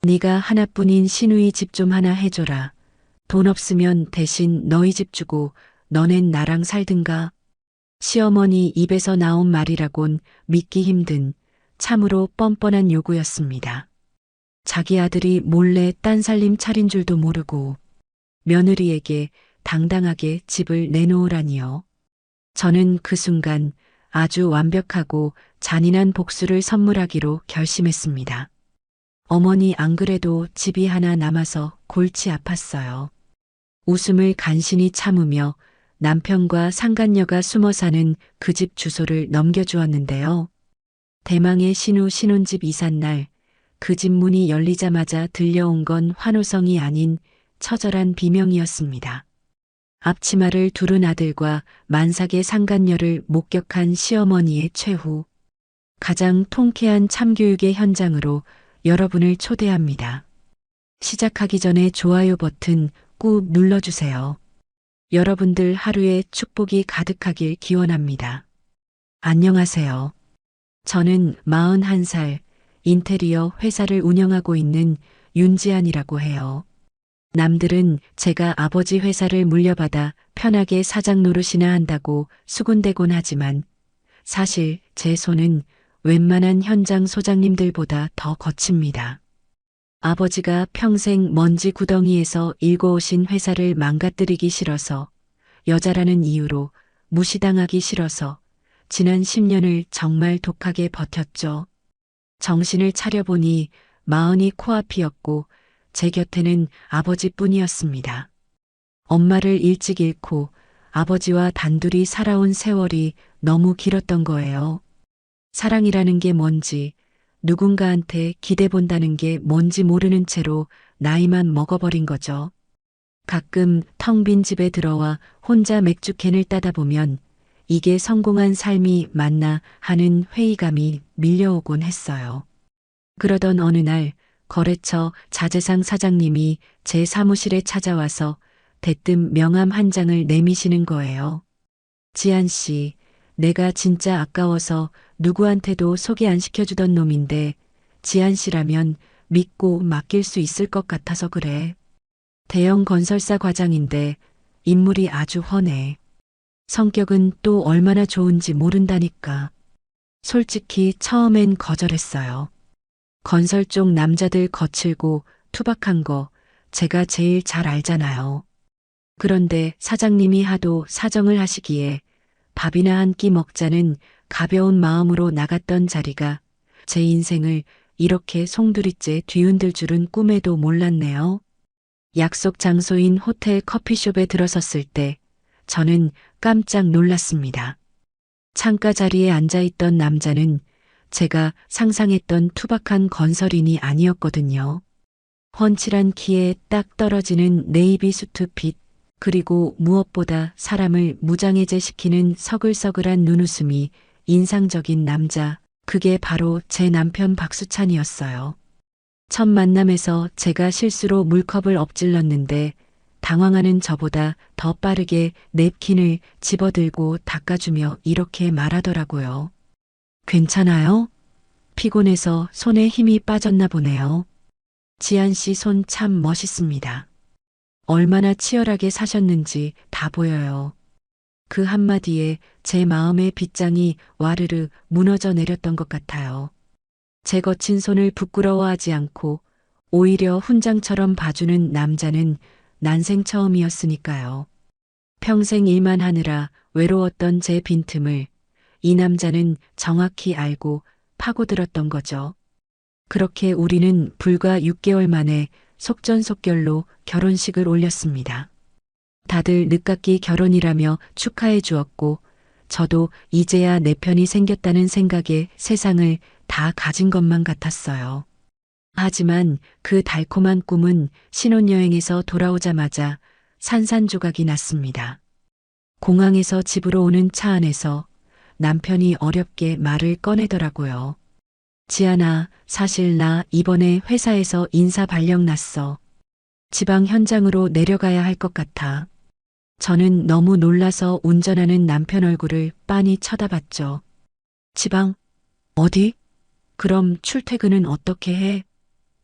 네가 하나뿐인 시누이 집 좀 하나 해줘라. 돈 없으면 대신 너희 집 주고 너넨 나랑 살든가. 시어머니 입에서 나온 말이라곤 믿기 힘든 참으로 뻔뻔한 요구였습니다. 자기 아들이 몰래 딴 살림 차린 줄도 모르고 며느리에게 당당하게 집을 내놓으라니요. 저는 그 순간 아주 완벽하고 잔인한 복수를 선물하기로 결심했습니다. 어머니 안 그래도 집이 하나 남아서 골치 아팠어요. 웃음을 간신히 참으며 남편과 상간녀가 숨어 사는 그 집 주소를 넘겨주었는데요. 대망의 신우 신혼집 이삿날 그 집 문이 열리자마자 들려온 건 환호성이 아닌 처절한 비명이었습니다. 앞치마를 두른 아들과 만삭의 상간녀를 목격한 시어머니의 최후. 가장 통쾌한 참교육의 현장으로 여러분을 초대합니다. 시작하기 전에 좋아요 버튼 꾹 눌러주세요. 여러분들 하루에 축복이 가득하길 기원합니다. 안녕하세요. 저는 41살 인테리어 회사를 운영하고 있는 윤지안이라고 해요. 남들은 제가 아버지 회사를 물려받아 편하게 사장 노릇이나 한다고 수군대곤 하지만 사실 제 손은 웬만한 현장 소장님들보다 더 거칩니다. 아버지가 평생 먼지 구덩이에서 일궈오신 회사를 망가뜨리기 싫어서 여자라는 이유로 무시당하기 싫어서 지난 10년을 정말 독하게 버텼죠. 정신을 차려보니 마흔이 코앞이었고 제 곁에는 아버지뿐이었습니다. 엄마를 일찍 잃고 아버지와 단둘이 살아온 세월이 너무 길었던 거예요. 사랑이라는 게 뭔지, 누군가한테 기대본다는 게 뭔지 모르는 채로 나이만 먹어버린 거죠. 가끔 텅 빈 집에 들어와 혼자 맥주캔을 따다 보면 이게 성공한 삶이 맞나 하는 회의감이 밀려오곤 했어요. 그러던 어느 날 거래처 자재상 사장님이 제 사무실에 찾아와서 대뜸 명함 한 장을 내미시는 거예요. 지안 씨, 내가 진짜 아까워서 누구한테도 소개 안 시켜주던 놈인데 지안 씨라면 믿고 맡길 수 있을 것 같아서 그래. 대형 건설사 과장인데 인물이 아주 훤해. 성격은 또 얼마나 좋은지 모른다니까. 솔직히 처음엔 거절했어요. 건설 쪽 남자들 거칠고 투박한 거 제가 제일 잘 알잖아요. 그런데 사장님이 하도 사정을 하시기에 밥이나 한 끼 먹자는 가벼운 마음으로 나갔던 자리가 제 인생을 이렇게 송두리째 뒤흔들 줄은 꿈에도 몰랐네요. 약속 장소인 호텔 커피숍에 들어섰을 때 저는 깜짝 놀랐습니다. 창가 자리에 앉아있던 남자는 제가 상상했던 투박한 건설인이 아니었거든요. 훤칠한 키에 딱 떨어지는 네이비 수트 핏, 그리고 무엇보다 사람을 무장해제시키는 서글서글한 눈웃음이 인상적인 남자, 그게 바로 제 남편 박수찬이었어요. 첫 만남에서 제가 실수로 물컵을 엎질렀는데 당황하는 저보다 더 빠르게 냅킨을 집어들고 닦아주며 이렇게 말하더라고요. 괜찮아요? 피곤해서 손에 힘이 빠졌나 보네요. 지안 씨 손 참 멋있습니다. 얼마나 치열하게 사셨는지 다 보여요. 그 한마디에 제 마음의 빗장이 와르르 무너져 내렸던 것 같아요. 제 거친 손을 부끄러워하지 않고 오히려 훈장처럼 봐주는 남자는 난생 처음이었으니까요. 평생 일만 하느라 외로웠던 제 빈틈을 이 남자는 정확히 알고 파고들었던 거죠. 그렇게 우리는 불과 6개월 만에 속전속결로 결혼식을 올렸습니다. 다들 늦깎이 결혼이라며 축하해 주었고 저도 이제야 내 편이 생겼다는 생각에 세상을 다 가진 것만 같았어요. 하지만 그 달콤한 꿈은 신혼여행에서 돌아오자마자 산산조각이 났습니다. 공항에서 집으로 오는 차 안에서 남편이 어렵게 말을 꺼내더라고요. 지안아, 사실 나 이번에 회사에서 인사 발령 났어. 지방 현장으로 내려가야 할 것 같아. 저는 너무 놀라서 운전하는 남편 얼굴을 빤히 쳐다봤죠. 지방? 어디? 그럼 출퇴근은 어떻게 해?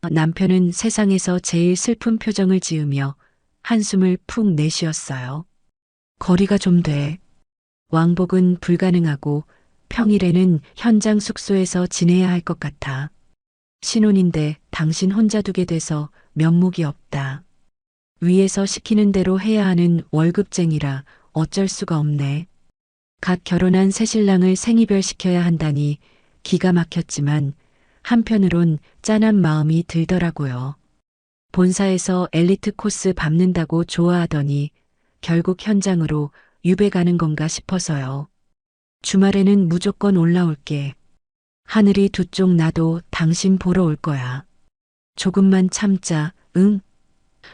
남편은 세상에서 제일 슬픈 표정을 지으며 한숨을 푹 내쉬었어요. 거리가 좀 돼. 왕복은 불가능하고 평일에는 현장 숙소에서 지내야 할 것 같아. 신혼인데 당신 혼자 두게 돼서 면목이 없다. 위에서 시키는 대로 해야 하는 월급쟁이라 어쩔 수가 없네. 갓 결혼한 새신랑을 생이별 시켜야 한다니 기가 막혔지만 한편으론 짠한 마음이 들더라고요. 본사에서 엘리트 코스 밟는다고 좋아하더니 결국 현장으로 유배 가는 건가 싶어서요. 주말에는 무조건 올라올게. 하늘이 두 쪽 나도 당신 보러 올 거야. 조금만 참자, 응?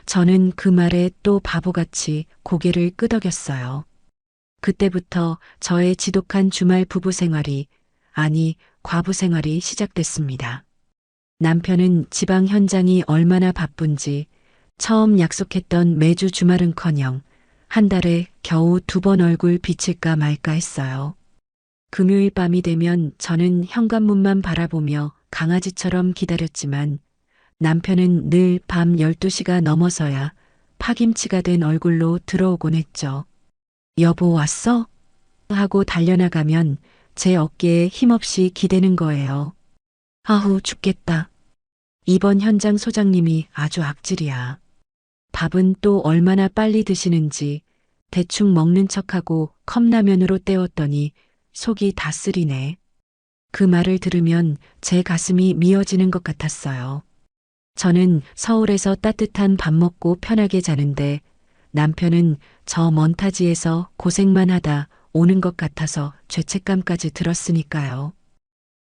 저는 그 말에 또 바보같이 고개를 끄덕였어요. 그때부터 저의 지독한 주말 부부 생활이, 아니, 과부 생활이 시작됐습니다. 남편은 지방 현장이 얼마나 바쁜지 처음 약속했던 매주 주말은커녕 한 달에 겨우 2번 얼굴 비칠까 말까 했어요. 금요일 밤이 되면 저는 현관문만 바라보며 강아지처럼 기다렸지만 남편은 늘 밤 12시가 넘어서야 파김치가 된 얼굴로 들어오곤 했죠. 여보 왔어? 하고 달려나가면 제 어깨에 힘없이 기대는 거예요. 아우 죽겠다. 이번 현장 소장님이 아주 악질이야. 밥은 또 얼마나 빨리 드시는지 대충 먹는 척하고 컵라면으로 때웠더니 속이 다 쓰리네. 그 말을 들으면 제 가슴이 미어지는 것 같았어요. 저는 서울에서 따뜻한 밥 먹고 편하게 자는데 남편은 저 먼 타지에서 고생만 하다 오는 것 같아서 죄책감까지 들었으니까요.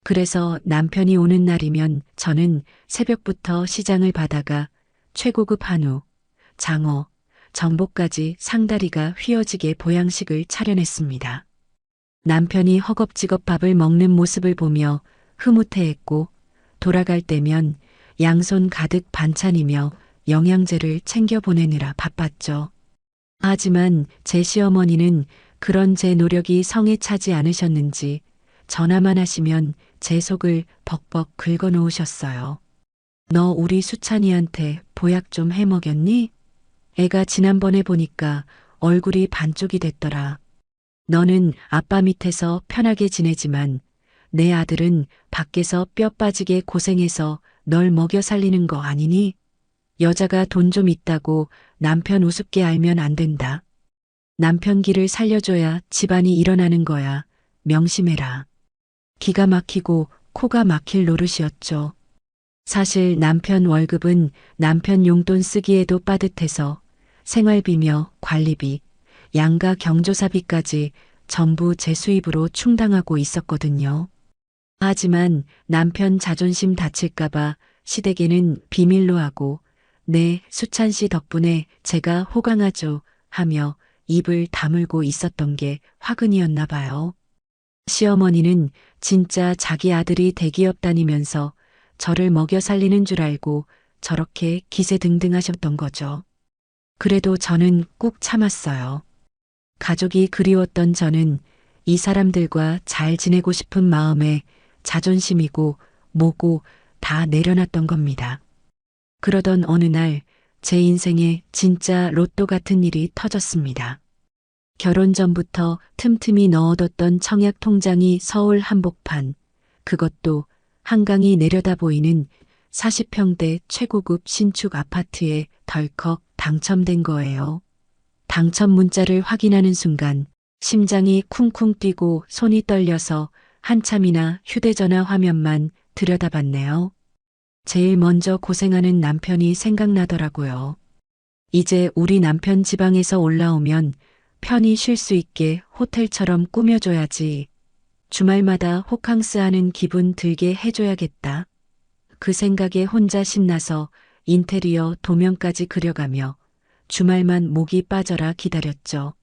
그래서 남편이 오는 날이면 저는 새벽부터 시장을 받아가 최고급 한우, 장어, 전복까지 상다리가 휘어지게 보양식을 차려냈습니다. 남편이 허겁지겁 밥을 먹는 모습을 보며 흐뭇해했고 돌아갈 때면 양손 가득 반찬이며 영양제를 챙겨 보내느라 바빴죠. 하지만 제 시어머니는 그런 제 노력이 성에 차지 않으셨는지 전화만 하시면 제 속을 벅벅 긁어 놓으셨어요. 너 우리 수찬이한테 보약 좀 해먹였니? 애가 지난번에 보니까 얼굴이 반쪽이 됐더라. 너는 아빠 밑에서 편하게 지내지만 내 아들은 밖에서 뼈 빠지게 고생해서 널 먹여 살리는 거 아니니? 여자가 돈 좀 있다고 남편 우습게 알면 안 된다. 남편 길을 살려줘야 집안이 일어나는 거야. 명심해라. 기가 막히고 코가 막힐 노릇이었죠. 사실 남편 월급은 남편 용돈 쓰기에도 빠듯해서 생활비며 관리비, 양가 경조사비까지 전부 제 수입으로 충당하고 있었거든요. 하지만 남편 자존심 다칠까봐 시댁에는 비밀로 하고 네, 수찬 씨 덕분에 제가 호강하죠 하며 입을 다물고 있었던 게 화근이었나 봐요. 시어머니는 진짜 자기 아들이 대기업 다니면서 저를 먹여 살리는 줄 알고 저렇게 기세등등하셨던 거죠. 그래도 저는 꾹 참았어요. 가족이 그리웠던 저는 이 사람들과 잘 지내고 싶은 마음에 자존심이고 뭐고 다 내려놨던 겁니다. 그러던 어느 날 제 인생에 진짜 로또 같은 일이 터졌습니다. 결혼 전부터 틈틈이 넣어뒀던 청약 통장이 서울 한복판, 그것도 한강이 내려다 보이는 40평대 최고급 신축 아파트에 덜컥 당첨된 거예요. 당첨 문자를 확인하는 순간 심장이 쿵쿵 뛰고 손이 떨려서 한참이나 휴대전화 화면만 들여다봤네요. 제일 먼저 고생하는 남편이 생각나더라고요. 이제 우리 남편 지방에서 올라오면 편히 쉴 수 있게 호텔처럼 꾸며줘야지. 주말마다 호캉스하는 기분 들게 해줘야겠다. 그 생각에 혼자 신나서 인테리어 도면까지 그려가며 주말만 목이 빠져라 기다렸죠.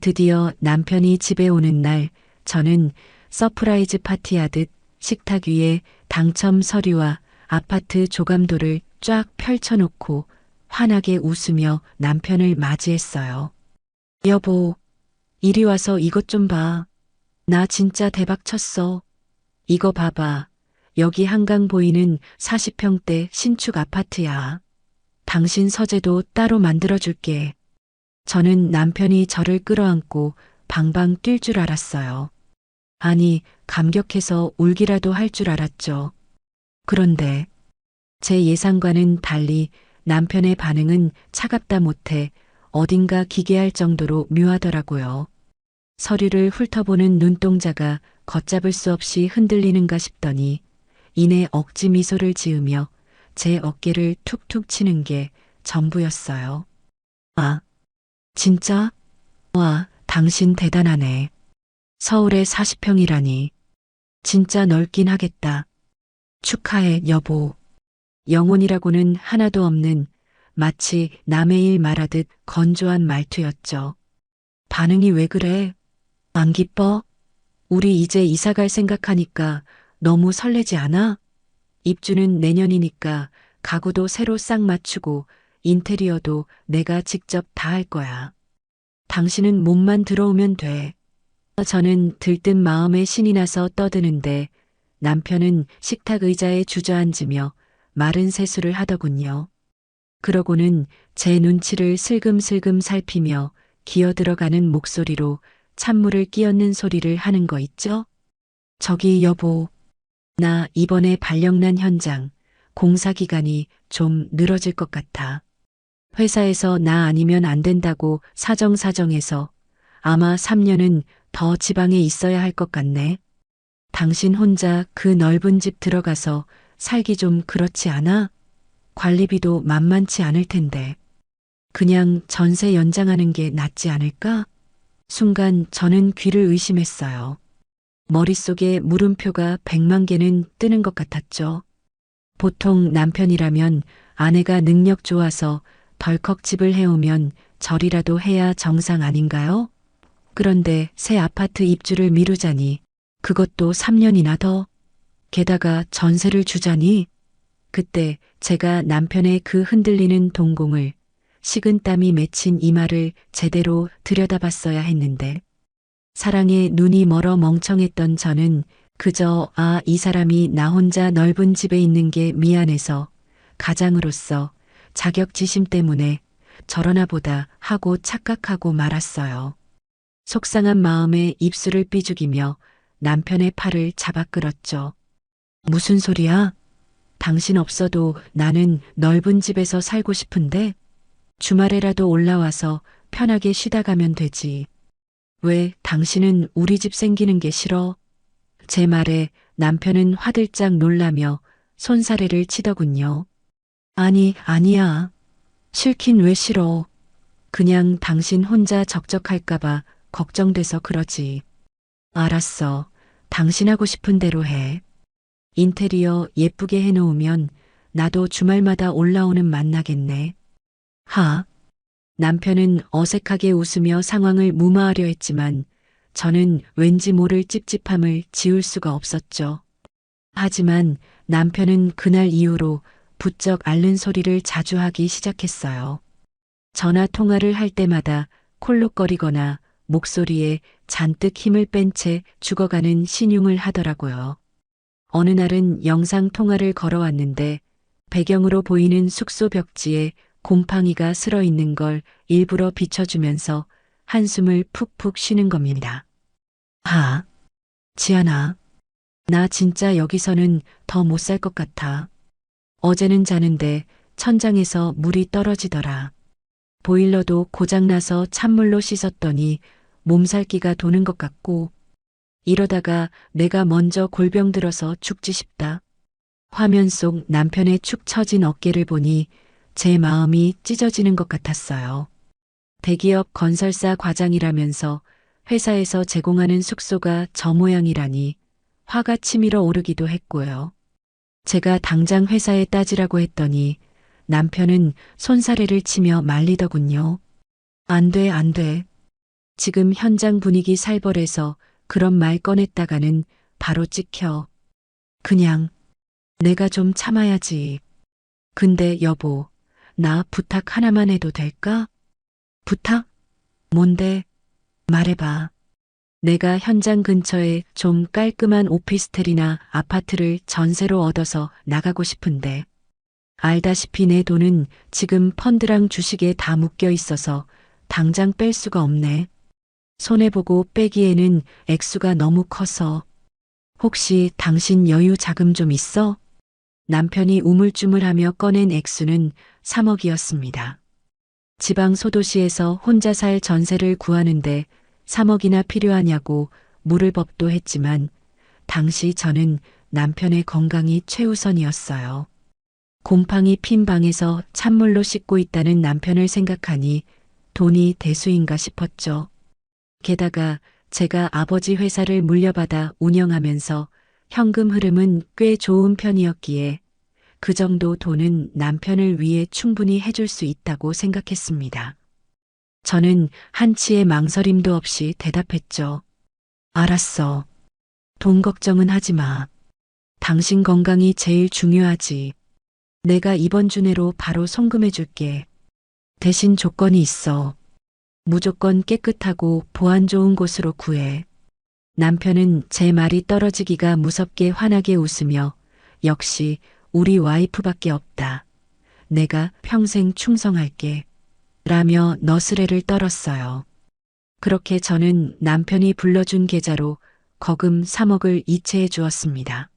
드디어 남편이 집에 오는 날 저는 서프라이즈 파티하듯 식탁 위에 당첨 서류와 아파트 조감도를 쫙 펼쳐놓고 환하게 웃으며 남편을 맞이했어요. 여보, 이리 와서 이것 좀 봐. 나 진짜 대박 쳤어. 이거 봐봐. 여기 한강 보이는 40평대 신축 아파트야. 당신 서재도 따로 만들어줄게. 저는 남편이 저를 끌어안고 방방 뛸 줄 알았어요. 아니, 감격해서 울기라도 할 줄 알았죠. 그런데 제 예상과는 달리 남편의 반응은 차갑다 못해 어딘가 기괴할 정도로 묘하더라고요. 서류를 훑어보는 눈동자가 걷잡을 수 없이 흔들리는가 싶더니 이내 억지 미소를 지으며 제 어깨를 툭툭 치는 게 전부였어요. 아, 진짜? 와, 당신 대단하네. 서울에 40평이라니. 진짜 넓긴 하겠다. 축하해, 여보. 영혼이라고는 하나도 없는 마치 남의 일 말하듯 건조한 말투였죠. 반응이 왜 그래? 안 기뻐? 우리 이제 이사갈 생각하니까 너무 설레지 않아? 입주는 내년이니까 가구도 새로 싹 맞추고 인테리어도 내가 직접 다 할 거야. 당신은 몸만 들어오면 돼. 저는 들뜬 마음에 신이 나서 떠드는데 남편은 식탁 의자에 주저앉으며 마른 세수를 하더군요. 그러고는 제 눈치를 슬금슬금 살피며 기어들어가는 목소리로 찬물을 끼얹는 소리를 하는 거 있죠? 저기 여보, 나 이번에 발령난 현장, 공사 기간이 좀 늘어질 것 같아. 회사에서 나 아니면 안 된다고 사정사정해서 아마 3년은 더 지방에 있어야 할 것 같네. 당신 혼자 그 넓은 집 들어가서 살기 좀 그렇지 않아? 관리비도 만만치 않을 텐데. 그냥 전세 연장하는 게 낫지 않을까? 순간 저는 귀를 의심했어요. 머릿속에 물음표가 100만 개는 뜨는 것 같았죠. 보통 남편이라면 아내가 능력 좋아서 덜컥 집을 해오면 절이라도 해야 정상 아닌가요? 그런데 새 아파트 입주를 미루자니 그것도 3년이나 더. 게다가 전세를 주자니 그때 제가 남편의 그 흔들리는 동공을 식은땀이 맺힌 이마를 제대로 들여다봤어야 했는데 사랑에 눈이 멀어 멍청했던 저는 그저 이 사람이 나 혼자 넓은 집에 있는 게 미안해서 가장으로서 자격지심 때문에 저러나 보다 하고 착각하고 말았어요. 속상한 마음에 입술을 삐죽이며 남편의 팔을 잡아 끌었죠. 무슨 소리야? 당신 없어도 나는 넓은 집에서 살고 싶은데 주말에라도 올라와서 편하게 쉬다 가면 되지. 왜 당신은 우리 집 생기는 게 싫어? 제 말에 남편은 화들짝 놀라며 손사래를 치더군요. 아니, 아니야. 싫긴 왜 싫어. 그냥 당신 혼자 적적할까봐 걱정돼서 그러지. 알았어. 당신 하고 싶은 대로 해. 인테리어 예쁘게 해놓으면 나도 주말마다 올라오는 맛나겠네. 하. 남편은 어색하게 웃으며 상황을 무마하려 했지만 저는 왠지 모를 찝찝함을 지울 수가 없었죠. 하지만 남편은 그날 이후로 부쩍 앓는 소리를 자주 하기 시작했어요. 전화 통화를 할 때마다 콜록거리거나 목소리에 잔뜩 힘을 뺀 채 죽어가는 신용을 하더라고요. 어느 날은 영상 통화를 걸어왔는데 배경으로 보이는 숙소 벽지에 곰팡이가 슬어 있는 걸 일부러 비춰주면서 한숨을 푹푹 쉬는 겁니다. 지안아, 나 진짜 여기서는 더 못 살 것 같아. 어제는 자는데 천장에서 물이 떨어지더라. 보일러도 고장나서 찬물로 씻었더니 몸살기가 도는 것 같고 이러다가 내가 먼저 골병 들어서 죽지 싶다. 화면 속 남편의 축 처진 어깨를 보니 제 마음이 찢어지는 것 같았어요. 대기업 건설사 과장이라면서 회사에서 제공하는 숙소가 저 모양이라니 화가 치밀어 오르기도 했고요. 제가 당장 회사에 따지라고 했더니 남편은 손사래를 치며 말리더군요. 안 돼, 안 돼. 지금 현장 분위기 살벌해서 그런 말 꺼냈다가는 바로 찍혀. 그냥 내가 좀 참아야지. 근데 여보, 나 부탁 하나만 해도 될까? 부탁? 뭔데? 말해봐. 내가 현장 근처에 좀 깔끔한 오피스텔이나 아파트를 전세로 얻어서 나가고 싶은데 알다시피 내 돈은 지금 펀드랑 주식에 다 묶여 있어서 당장 뺄 수가 없네. 손해보고 빼기에는 액수가 너무 커서. 혹시 당신 여유 자금 좀 있어? 남편이 우물쭈물하며 꺼낸 액수는 3억이었습니다. 지방 소도시에서 혼자 살 전세를 구하는데 3억이나 필요하냐고 물을 법도 했지만 당시 저는 남편의 건강이 최우선이었어요. 곰팡이 핀 방에서 찬물로 씻고 있다는 남편을 생각하니 돈이 대수인가 싶었죠. 게다가 제가 아버지 회사를 물려받아 운영하면서 현금 흐름은 꽤 좋은 편이었기에 그 정도 돈은 남편을 위해 충분히 해줄 수 있다고 생각했습니다. 저는 한치의 망설임도 없이 대답했죠. 알았어. 돈 걱정은 하지 마. 당신 건강이 제일 중요하지. 내가 이번 주 내로 바로 송금해 줄게. 대신 조건이 있어. 무조건 깨끗하고 보안 좋은 곳으로 구해. 남편은 제 말이 떨어지기가 무섭게 환하게 웃으며 역시 우리 와이프밖에 없다. 내가 평생 충성할게. 라며 너스레를 떨었어요. 그렇게 저는 남편이 불러준 계좌로 거금 3억을 이체해 주었습니다.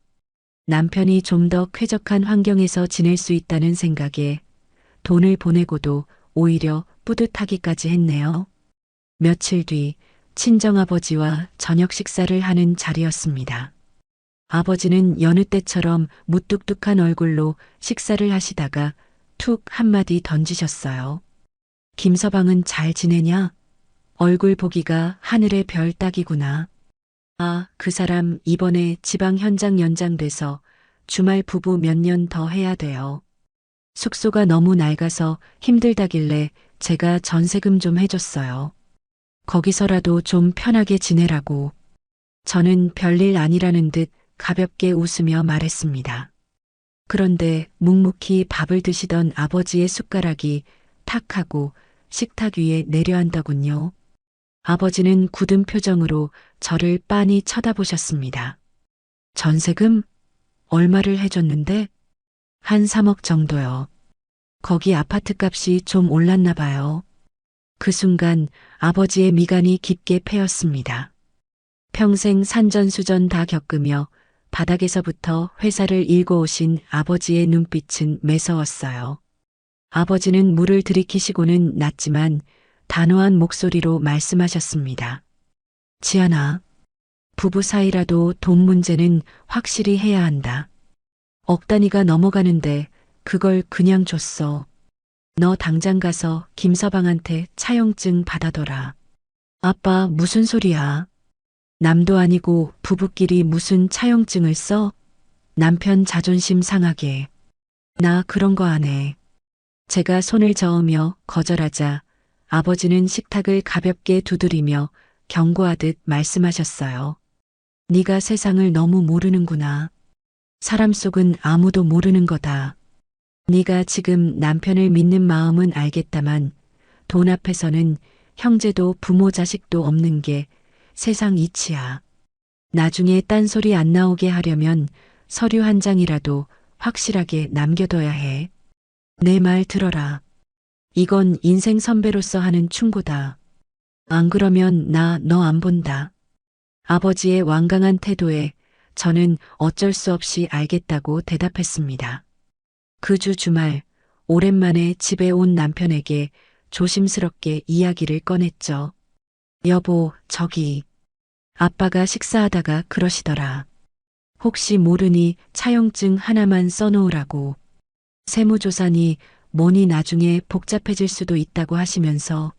남편이 좀 더 쾌적한 환경에서 지낼 수 있다는 생각에 돈을 보내고도 오히려 뿌듯하기까지 했네요. 며칠 뒤 친정아버지와 저녁 식사를 하는 자리였습니다. 아버지는 여느 때처럼 무뚝뚝한 얼굴로 식사를 하시다가 툭 한마디 던지셨어요. 김서방은 잘 지내냐? 얼굴 보기가 하늘의 별 따기구나. 아, 그 사람 이번에 지방 현장 연장돼서 주말 부부 몇 년 더 해야 돼요. 숙소가 너무 낡아서 힘들다길래 제가 전세금 좀 해줬어요. 거기서라도 좀 편하게 지내라고. 저는 별일 아니라는 듯 가볍게 웃으며 말했습니다. 그런데 묵묵히 밥을 드시던 아버지의 숟가락이 탁 하고 식탁 위에 내려앉더군요. 아버지는 굳은 표정으로 저를 빤히 쳐다보셨습니다. 전세금? 얼마를 해줬는데? 한 3억 정도요. 거기 아파트 값이 좀 올랐나 봐요. 그 순간 아버지의 미간이 깊게 패였습니다. 평생 산전수전 다 겪으며 바닥에서부터 회사를 일궈 오신 아버지의 눈빛은 매서웠어요. 아버지는 물을 들이키시고는 났지만 단호한 목소리로 말씀하셨습니다. 지안아, 부부 사이라도 돈 문제는 확실히 해야 한다. 억 단위가 넘어가는데 그걸 그냥 줬어. 너 당장 가서 김서방한테 차용증 받아둬라. 아빠, 무슨 소리야? 남도 아니고 부부끼리 무슨 차용증을 써? 남편 자존심 상하게. 나 그런 거 안 해. 제가 손을 저으며 거절하자 아버지는 식탁을 가볍게 두드리며 경고하듯 말씀하셨어요. 네가 세상을 너무 모르는구나. 사람 속은 아무도 모르는 거다. 네가 지금 남편을 믿는 마음은 알겠다만 돈 앞에서는 형제도 부모 자식도 없는 게 세상 이치야. 나중에 딴소리 안 나오게 하려면 서류 한 장이라도 확실하게 남겨둬야 해. 내 말 들어라. 이건 인생 선배로서 하는 충고다. 안 그러면 나 너 안 본다. 아버지의 완강한 태도에 저는 어쩔 수 없이 알겠다고 대답했습니다. 그 주 주말 오랜만에 집에 온 남편에게 조심스럽게 이야기를 꺼냈죠. 여보, 저기 아빠가 식사하다가 그러시더라. 혹시 모르니 차용증 하나만 써놓으라고. 세무조사니 뭐니 나중에 복잡해질 수도 있다고 하시면서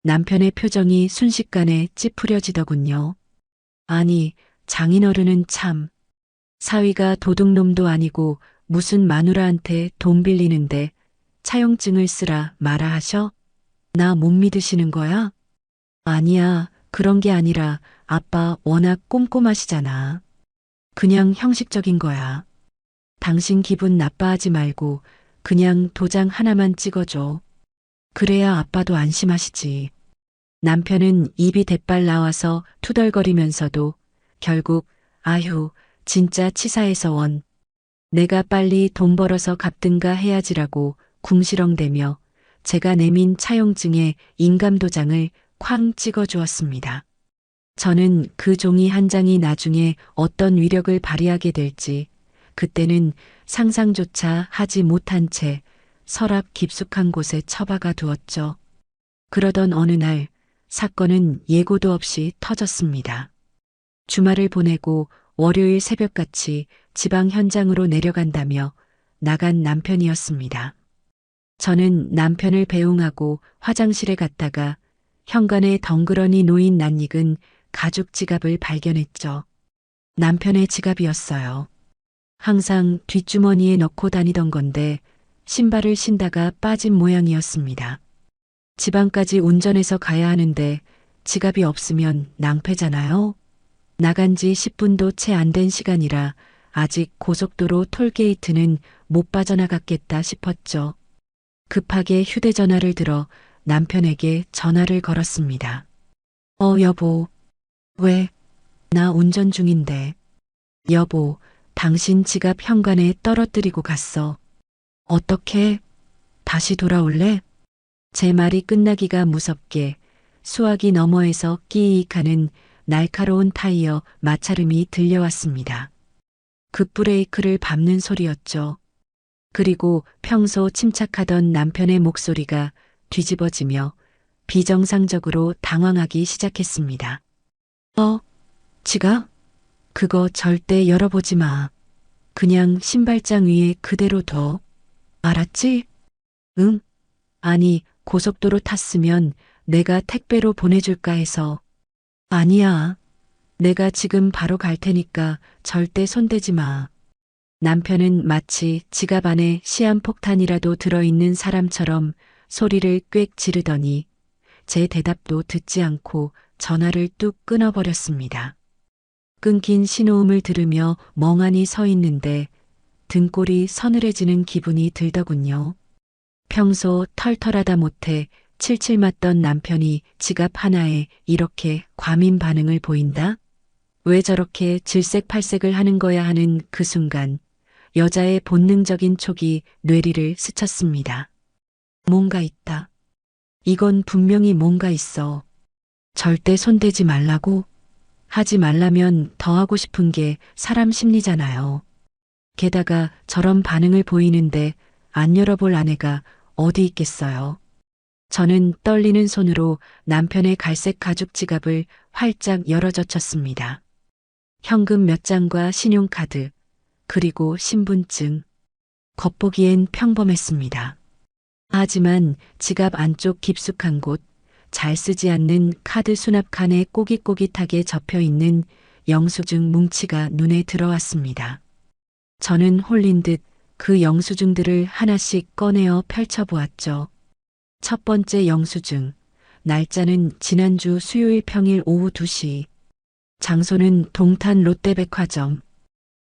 남편의 표정이 순식간에 찌푸려지더군요. 아니, 장인어른은 참. 사위가 도둑놈도 아니고 무슨 마누라한테 돈 빌리는데 차용증을 쓰라 마라 하셔? 나 못 믿으시는 거야? 아니야, 그런 게 아니라 아빠 워낙 꼼꼼하시잖아. 그냥 형식적인 거야. 당신 기분 나빠하지 말고 그냥 도장 하나만 찍어줘. 그래야 아빠도 안심하시지. 남편은 입이 대빨 나와서 투덜거리면서도 결국 아휴 진짜 치사해서 원. 내가 빨리 돈 벌어서 갚든가 해야지라고 궁시렁대며 제가 내민 차용증에 인감도장을 쾅 찍어 주었습니다. 저는 그 종이 한 장이 나중에 어떤 위력을 발휘하게 될지 그때는 상상조차 하지 못한 채 서랍 깊숙한 곳에 처박아 두었죠. 그러던 어느 날 사건은 예고도 없이 터졌습니다. 주말을 보내고 월요일 새벽같이 지방 현장으로 내려간다며 나간 남편이었습니다. 저는 남편을 배웅하고 화장실에 갔다가 현관에 덩그러니 놓인 낯익은 가죽 지갑을 발견했죠. 남편의 지갑이었어요. 항상 뒷주머니에 넣고 다니던 건데 신발을 신다가 빠진 모양이었습니다. 지방까지 운전해서 가야 하는데 지갑이 없으면 낭패잖아요. 나간 지 10분도 채 안 된 시간이라 아직 고속도로 톨게이트는 못 빠져나갔겠다 싶었죠. 급하게 휴대전화를 들어 남편에게 전화를 걸었습니다. 여보. 왜? 나 운전 중인데. 여보, 당신 지갑 현관에 떨어뜨리고 갔어. 어떻게? 다시 돌아올래? 제 말이 끝나기가 무섭게 수화기 너머에서 끼익하는 날카로운 타이어 마찰음이 들려왔습니다. 급브레이크를 밟는 소리였죠. 그리고 평소 침착하던 남편의 목소리가 뒤집어지며 비정상적으로 당황하기 시작했습니다. 지갑? 그거 절대 열어보지 마. 그냥 신발장 위에 그대로 둬. 알았지? 응. 아니, 고속도로 탔으면 내가 택배로 보내줄까 해서. 아니야. 내가 지금 바로 갈 테니까 절대 손대지 마. 남편은 마치 지갑 안에 시한폭탄이라도 들어있는 사람처럼 소리를 꽥 지르더니 제 대답도 듣지 않고 전화를 뚝 끊어버렸습니다. 끊긴 신호음을 들으며 멍하니 서 있는데 등골이 서늘해지는 기분이 들더군요. 평소 털털하다 못해 칠칠 맞던 남편이 지갑 하나에 이렇게 과민 반응을 보인다? 왜 저렇게 질색팔색을 하는 거야 하는 그 순간 여자의 본능적인 촉이 뇌리를 스쳤습니다. 뭔가 있다. 이건 분명히 뭔가 있어. 절대 손대지 말라고? 하지 말라면 더 하고 싶은 게 사람 심리잖아요. 게다가 저런 반응을 보이는데 안 열어볼 아내가 어디 있겠어요. 저는 떨리는 손으로 남편의 갈색 가죽 지갑을 활짝 열어젖혔습니다. 현금 몇 장과 신용카드, 그리고 신분증. 겉보기엔 평범했습니다. 하지만 지갑 안쪽 깊숙한 곳, 잘 쓰지 않는 카드 수납칸에 꼬깃꼬깃하게 접혀 있는 영수증 뭉치가 눈에 들어왔습니다. 저는 홀린 듯 그 영수증들을 하나씩 꺼내어 펼쳐보았죠. 첫 번째 영수증, 날짜는 지난주 수요일 평일 오후 2시. 장소는 동탄 롯데백화점.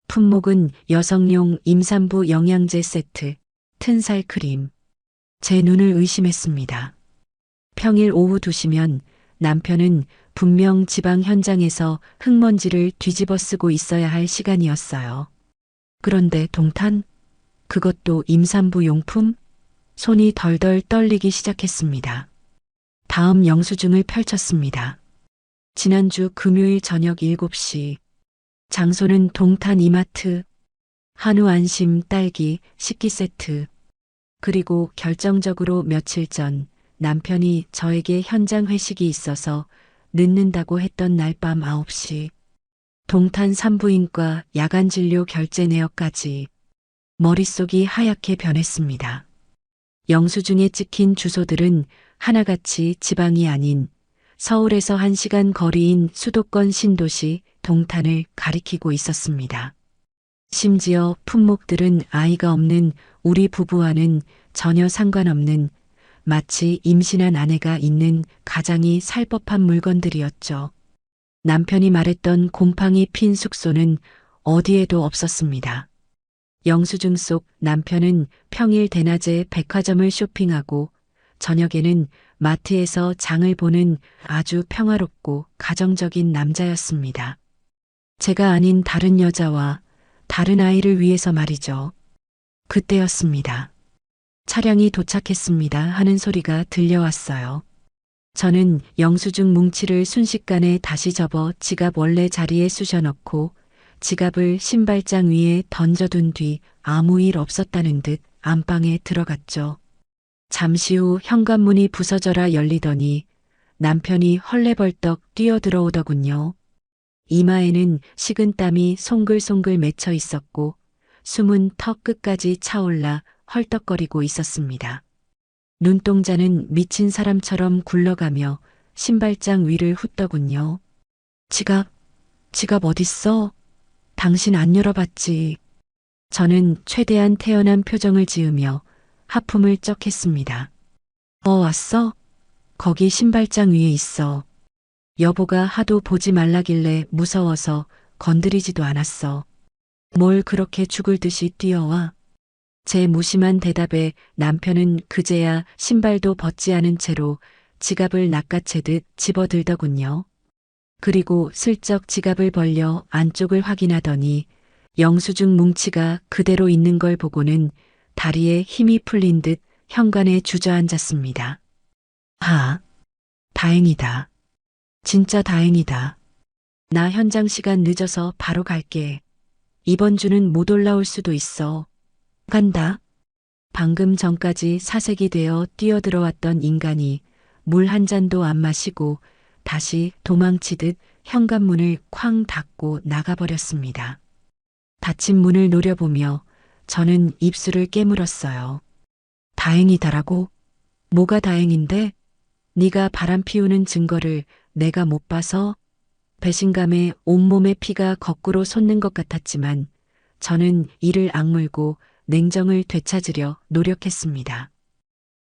품목은 여성용 임산부 영양제 세트, 튼살 크림. 제 눈을 의심했습니다. 평일 오후 2시면 남편은 분명 지방 현장에서 흙먼지를 뒤집어 쓰고 있어야 할 시간이었어요. 그런데 동탄? 그것도 임산부 용품? 손이 덜덜 떨리기 시작했습니다. 다음 영수증을 펼쳤습니다. 지난주 금요일 저녁 7시. 장소는 동탄 이마트. 한우 안심 딸기 식기 세트. 그리고 결정적으로 며칠 전 남편이 저에게 현장 회식이 있어서 늦는다고 했던 날 밤 9시. 동탄 산부인과 야간 진료 결제 내역까지. 머릿속이 하얗게 변했습니다. 영수증에 찍힌 주소들은 하나같이 지방이 아닌 서울에서 1시간 거리인 수도권 신도시 동탄을 가리키고 있었습니다. 심지어 품목들은 아이가 없는 우리 부부와는 전혀 상관없는 마치 임신한 아내가 있는 가장이 살 법한 물건들이었죠. 남편이 말했던 곰팡이 핀 숙소는 어디에도 없었습니다. 영수증 속 남편은 평일 대낮에 백화점을 쇼핑하고 저녁에는 마트에서 장을 보는 아주 평화롭고 가정적인 남자였습니다. 제가 아닌 다른 여자와 다른 아이를 위해서 말이죠. 그때였습니다. 차량이 도착했습니다 하는 소리가 들려왔어요. 저는 영수증 뭉치를 순식간에 다시 접어 지갑 원래 자리에 쑤셔넣고 지갑을 신발장 위에 던져둔 뒤 아무 일 없었다는 듯 안방에 들어갔죠. 잠시 후 현관문이 부서져라 열리더니 남편이 헐레벌떡 뛰어들어오더군요. 이마에는 식은땀이 송글송글 맺혀 있었고 숨은 턱 끝까지 차올라 헐떡거리고 있었습니다. 눈동자는 미친 사람처럼 굴러가며 신발장 위를 훑더군요. 지갑 어딨어? 당신 안 열어봤지. 저는 최대한 태연한 표정을 지으며 하품을 쩍 했습니다. 왔어? 거기 신발장 위에 있어. 여보가 하도 보지 말라길래 무서워서 건드리지도 않았어. 뭘 그렇게 죽을 듯이 뛰어와? 제 무심한 대답에 남편은 그제야 신발도 벗지 않은 채로 지갑을 낚아채듯 집어들더군요. 그리고 슬쩍 지갑을 벌려 안쪽을 확인하더니 영수증 뭉치가 그대로 있는 걸 보고는 다리에 힘이 풀린 듯 현관에 주저앉았습니다. 다행이다. 진짜 다행이다. 나 현장 시간 늦어서 바로 갈게. 이번 주는 못 올라올 수도 있어. 간다. 방금 전까지 사색이 되어 뛰어들어왔던 인간이 물 한 잔도 안 마시고 다시 도망치듯 현관문을 쾅 닫고 나가버렸습니다. 닫힌 문을 노려보며 저는 입술을 깨물었어요. 다행이다라고? 뭐가 다행인데? 네가 바람 피우는 증거를 내가 못 봐서? 배신감에 온몸의 피가 거꾸로 솟는 것 같았지만 저는 이를 악물고 냉정을 되찾으려 노력했습니다.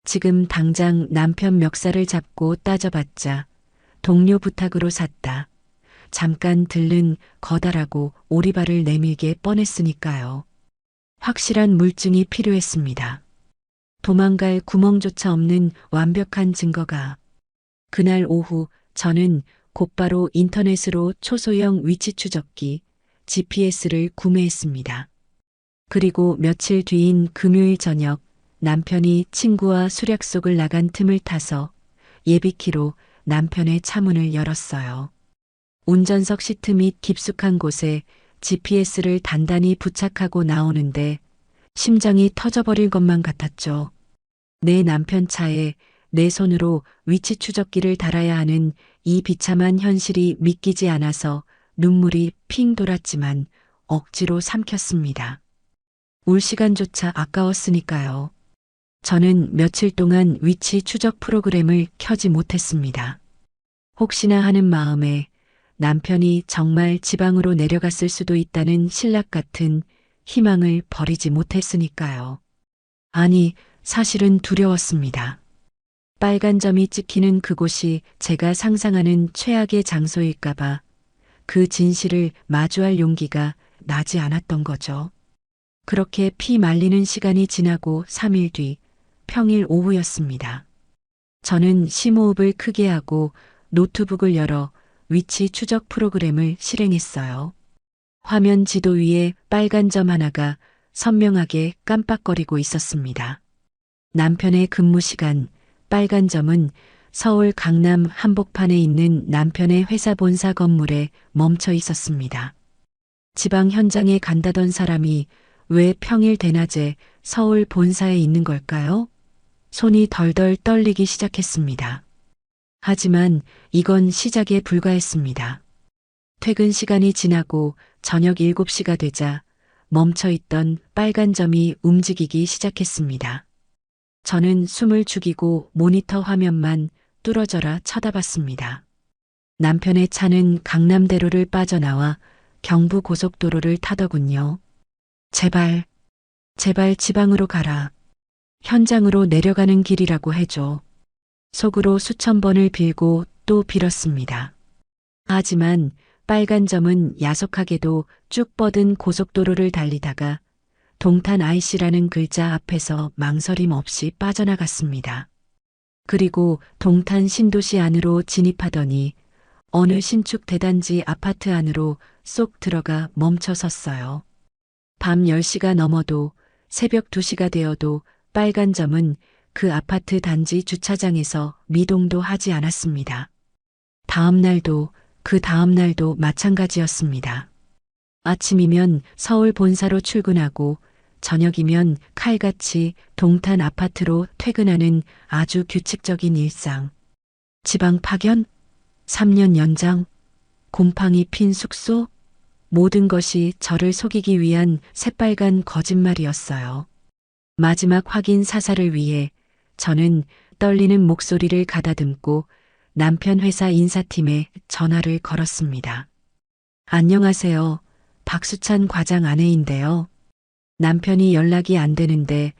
지금 당장 남편 멱살을 잡고 따져봤자 동료 부탁으로 샀다. 잠깐 들른 거다라고 오리발을 내밀게 뻔했으니까요. 확실한 물증이 필요했습니다. 도망갈 구멍조차 없는 완벽한 증거가. 그날 오후 저는 곧바로 인터넷으로 초소형 위치 추적기 GPS를 구매했습니다. 그리고 며칠 뒤인 금요일 저녁 남편이 친구와 술 약속을 나간 틈을 타서 예비키로 남편의 차문을 열었어요. 운전석 시트 및 깊숙한 곳에 GPS를 단단히 부착하고 나오는데 심장이 터져버릴 것만 같았죠. 내 남편 차에 내 손으로 위치 추적기를 달아야 하는 이 비참한 현실이 믿기지 않아서 눈물이 핑 돌았지만 억지로 삼켰습니다. 울 시간조차 아까웠으니까요. 저는 며칠 동안 위치 추적 프로그램을 켜지 못했습니다. 혹시나 하는 마음에 남편이 정말 지방으로 내려갔을 수도 있다는 신락 같은 희망을 버리지 못했으니까요. 아니, 사실은 두려웠습니다. 빨간 점이 찍히는 그곳이 제가 상상하는 최악의 장소일까봐 그 진실을 마주할 용기가 나지 않았던 거죠. 그렇게 피 말리는 시간이 지나고 3일 뒤 평일 오후였습니다. 저는 심호흡을 크게 하고 노트북을 열어 위치 추적 프로그램을 실행했어요. 화면 지도 위에 빨간 점 하나가 선명하게 깜빡거리고 있었습니다. 남편의 근무 시간, 빨간 점은 서울 강남 한복판에 있는 남편의 회사 본사 건물에 멈춰 있었습니다. 지방 현장에 간다던 사람이 왜 평일 대낮에 서울 본사에 있는 걸까요? 손이 덜덜 떨리기 시작했습니다. 하지만 이건 시작에 불과했습니다. 퇴근 시간이 지나고 저녁 7시가 되자 멈춰있던 빨간 점이 움직이기 시작했습니다. 저는 숨을 죽이고 모니터 화면만 뚫어져라 쳐다봤습니다. 남편의 차는 강남대로를 빠져나와 경부고속도로를 타더군요. 제발 지방으로 가라. 현장으로 내려가는 길이라고 해줘. 속으로 수천 번을 빌고 또 빌었습니다. 하지만 빨간 점은 야속하게도 쭉 뻗은 고속도로를 달리다가 동탄 IC라는 글자 앞에서 망설임 없이 빠져나갔습니다. 그리고 동탄 신도시 안으로 진입하더니 어느 신축 대단지 아파트 안으로 쏙 들어가 멈춰 섰어요. 밤 10시가 넘어도 새벽 2시가 되어도 빨간 점은 그 아파트 단지 주차장에서 미동도 하지 않았습니다. 다음 날도 그 다음 날도 마찬가지였습니다. 아침이면 서울 본사로 출근하고 저녁이면 칼같이 동탄 아파트로 퇴근하는 아주 규칙적인 일상. 지방 파견? 3년 연장? 곰팡이 핀 숙소? 모든 것이 저를 속이기 위한 새빨간 거짓말이었어요. 마지막 확인 사살을 위해 저는 떨리는 목소리를 가다듬고 남편 회사 인사팀에 전화를 걸었습니다. 안녕하세요. 박수찬 과장 아내인데요. 남편이 연락이 안 되는데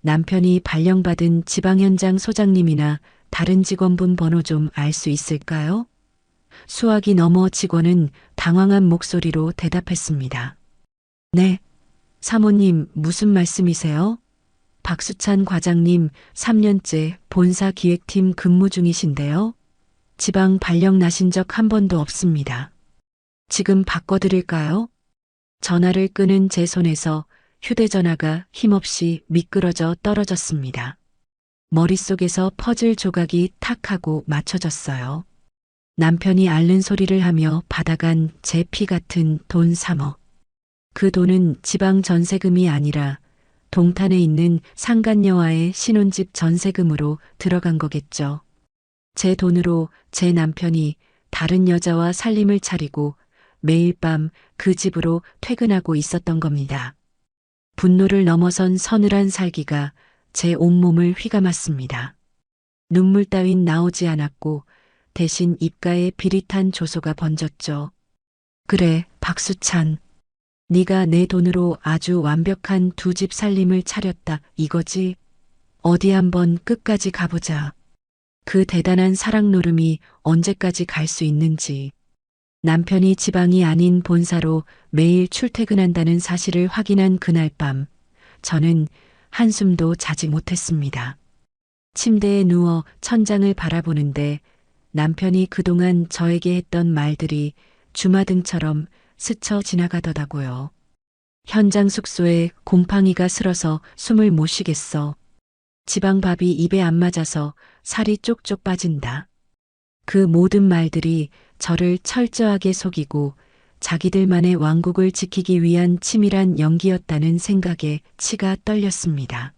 남편이 발령받은 지방현장 소장님이나 다른 직원분 번호 좀 알 수 있을까요? 수화기 넘어 직원은 당황한 목소리로 대답했습니다. 네. 사모님 무슨 말씀이세요? 박수찬 과장님 3년째 본사 기획팀 근무 중이신데요. 지방 발령 나신 적 한 번도 없습니다. 지금 바꿔드릴까요? 전화를 끄는 제 손에서 휴대전화가 힘없이 미끄러져 떨어졌습니다. 머릿속에서 퍼즐 조각이 탁 하고 맞춰졌어요. 남편이 앓는 소리를 하며 받아간 제 피 같은 돈 3억. 그 돈은 지방 전세금이 아니라 동탄에 있는 상간녀와의 신혼집 전세금으로 들어간 거겠죠. 제 돈으로 제 남편이 다른 여자와 살림을 차리고 매일 밤 그 집으로 퇴근하고 있었던 겁니다. 분노를 넘어선 서늘한 살기가 제 온몸을 휘감았습니다. 눈물 따윈 나오지 않았고 대신 입가에 비릿한 조소가 번졌죠. 그래, 박수찬. 네가 내 돈으로 아주 완벽한 두 집 살림을 차렸다 이거지? 어디 한번 끝까지 가보자. 그 대단한 사랑 노름이 언제까지 갈 수 있는지. 남편이 지방이 아닌 본사로 매일 출퇴근한다는 사실을 확인한 그날 밤, 저는 한숨도 자지 못했습니다. 침대에 누워 천장을 바라보는데 남편이 그동안 저에게 했던 말들이 주마등처럼 스쳐 지나가더라고요. 현장 숙소에 곰팡이가 슬어서 숨을 못 쉬겠어. 지방밥이 입에 안 맞아서 살이 쪽쪽 빠진다. 그 모든 말들이 저를 철저하게 속이고 자기들만의 왕국을 지키기 위한 치밀한 연기였다는 생각에 치가 떨렸습니다.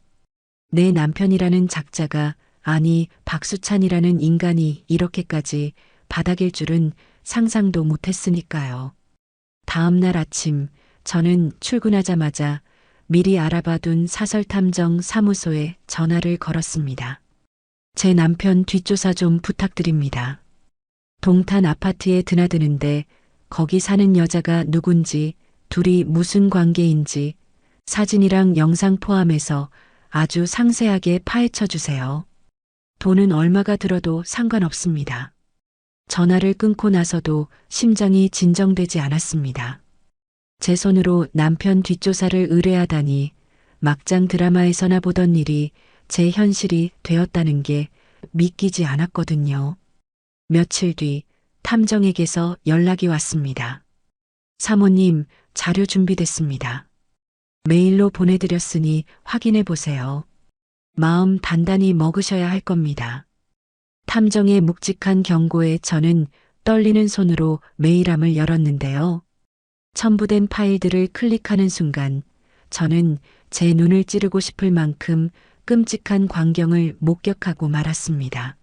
내 남편이라는 작자가, 아니 박수찬이라는 인간이 이렇게까지 바닥일 줄은 상상도 못했으니까요. 다음 날 아침 저는 출근하자마자 미리 알아봐둔 사설탐정 사무소에 전화를 걸었습니다. 제 남편 뒷조사 좀 부탁드립니다. 동탄 아파트에 드나드는데 거기 사는 여자가 누군지, 둘이 무슨 관계인지 사진이랑 영상 포함해서 아주 상세하게 파헤쳐 주세요. 돈은 얼마가 들어도 상관없습니다. 전화를 끊고 나서도 심장이 진정되지 않았습니다. 제 손으로 남편 뒷조사를 의뢰하다니 막장 드라마에서나 보던 일이 제 현실이 되었다는 게 믿기지 않았거든요. 며칠 뒤 탐정에게서 연락이 왔습니다. 사모님, 자료 준비됐습니다. 메일로 보내드렸으니 확인해 보세요. 마음 단단히 먹으셔야 할 겁니다. 탐정의 묵직한 경고에 저는 떨리는 손으로 메일함을 열었는데요. 첨부된 파일들을 클릭하는 순간 저는 제 눈을 찌르고 싶을 만큼 끔찍한 광경을 목격하고 말았습니다.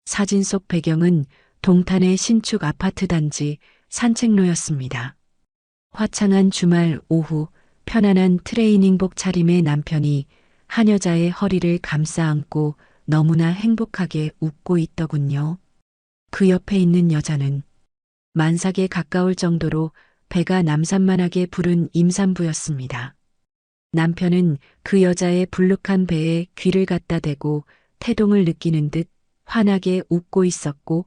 사진 속 배경은 동탄의 신축 아파트 단지 산책로였습니다. 화창한 주말 오후 편안한 트레이닝복 차림의 남편이 한 여자의 허리를 감싸 안고 너무나 행복하게 웃고 있더군요. 그 옆에 있는 여자는 만삭에 가까울 정도로 배가 남산만하게 부른 임산부였습니다. 남편은 그 여자의 불룩한 배에 귀를 갖다 대고 태동을 느끼는 듯 환하게 웃고 있었고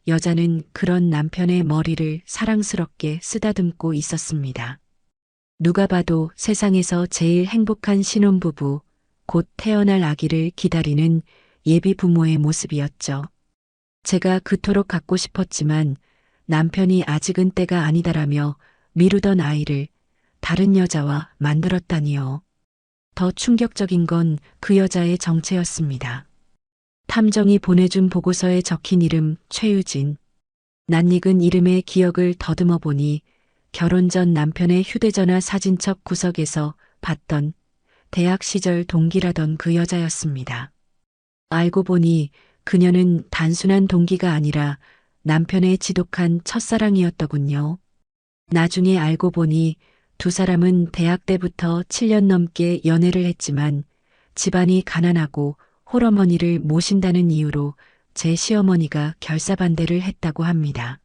여자는 그런 남편의 머리를 사랑스럽게 쓰다듬고 있었습니다. 누가 봐도 세상에서 제일 행복한 신혼부부, 곧 태어날 아기를 기다리는 예비 부모의 모습이었죠. 제가 그토록 갖고 싶었지만 남편이 아직은 때가 아니다라며 미루던 아이를 다른 여자와 만들었다니요. 더 충격적인 건 그 여자의 정체였습니다. 탐정이 보내준 보고서에 적힌 이름 최유진. 낯익은 이름의 기억을 더듬어 보니 결혼 전 남편의 휴대전화 사진첩 구석에서 봤던 대학 시절 동기라던 그 여자였습니다. 알고 보니 그녀는 단순한 동기가 아니라 남편의 지독한 첫사랑이었더군요. 나중에 알고 보니 두 사람은 대학 때부터 7년 넘게 연애를 했지만 집안이 가난하고 홀어머니를 모신다는 이유로 제 시어머니가 결사반대를 했다고 합니다.